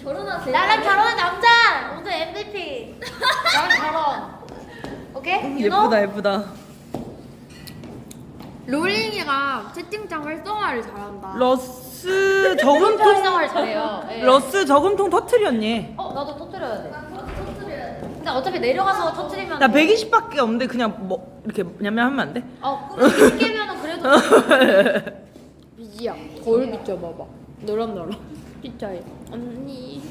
결혼하세요? 나랑 결혼한 남자 오늘 MVP. 나랑 결혼. 오케이? 예쁘다. 롤링이가 채팅창 활성화를 잘한다. 러스 저금통 활성화를 잘해요. 예. 러스 저금통 터트렸니? 나도 터뜨려야 돼. 근데 어차피 내려가서 터뜨리면. 나 120밖에 없는데 그냥 뭐 이렇게 냠냠하면 안 돼? 그럼 20개면은 그래도. 미지야 거울 비춰봐봐. 너랑 진짜요. 언니.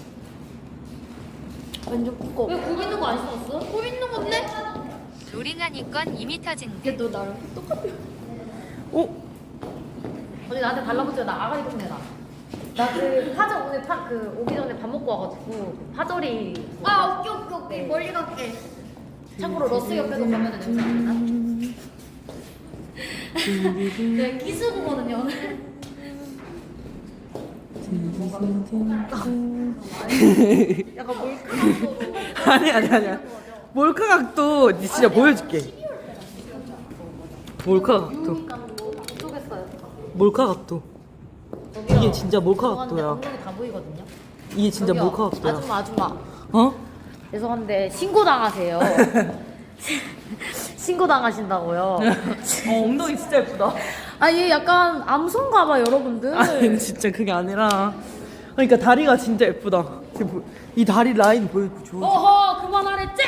완전 두꺼워. 왜 굽 있는 거 안 신었어? 굽 있는 건데? 로링하니 건 이미 터진 듯. 얘너 나랑 똑같아. 오 어제 나한테 달라붙어. 나 아가리 흉내 나. 나 그 파전 오늘 오기 전에 밥 먹고 와가지고 파절이. 오케이. 멀리 갈게. 참고로 러스 옆에서 가면은 냄새 안 나. 네 기수구거든요 오늘. 약간 몰카. 아니야. 몰카 각도 진짜 보여줄게. 몰카 각도. 속였어요. 몰카 각도. 이게 진짜 몰카 각도야. 엉덩이 다 보이거든요. 이게 진짜 저기요, 몰카 각도야. 아줌마. 어? 죄송한데 신고 당하세요. 신고 당하신다고요. 엉덩이 진짜 예쁘다. 얘 약간 암손가봐 여러분들. 아니 진짜 그게 아니라 그러니까 다리가 진짜 예쁘다. 이 다리 라인 보여줘. 어허 그만하랬지?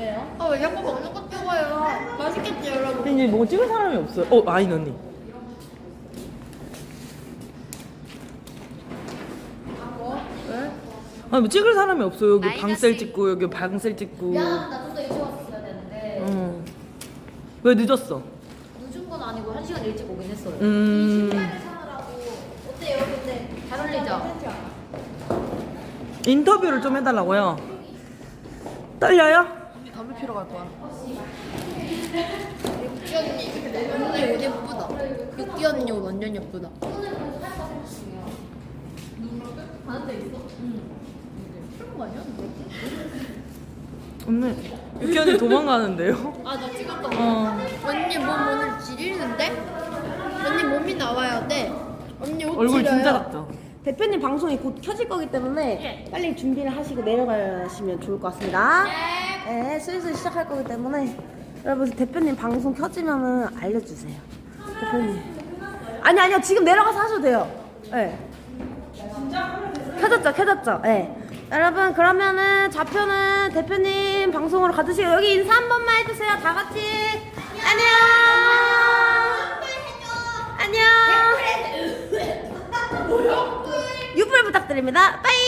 왜요? 아, 왜 자꾸 먹는 거 찍어요? 맛있겠지, 여러분? 근데 이제 뭐 찍을 사람이 없어요. 아인 언니. 아니 뭐 찍을 사람이 없어. 여기 마이너스 방셀 찍고 여기 방셀 찍고. 나 좀 더 일찍 왔었어야 되는데 응. 왜 늦었어? 늦은 건 아니고 1시간 일찍 오긴 했어요. 어때요, 근데? 잘 어울리죠? 인터뷰를 좀 해달라고요. 떨려요? 담배 피러 갈 거야. 육기 언니 옷 예쁘다. 육기 언니 옷 완전 예쁘다. 언니 유키 언니 도망가는데요? 아, 나 찍을 거. 어. 언니 몸 오늘 지리는데? 언니 몸이 나와야 돼. 언니 옷 얼굴 지려요. 진짜 작죠? 대표님 방송이 곧 켜질 거기 때문에 빨리 준비를 하시고 내려가시면 좋을 것 같습니다. 네, 슬슬 시작할 거기 때문에 여러분 대표님 방송 켜지면은 알려주세요. 대표님. 아니요 지금 내려가서 하셔도 돼요. 네. 켜졌죠. 네. 여러분 그러면은 좌표는 대표님 방송으로 가주시고 여기 인사 한 번만 해주세요. 다 같이 안녕. 안녕. 유불 부탁드립니다. 빠이.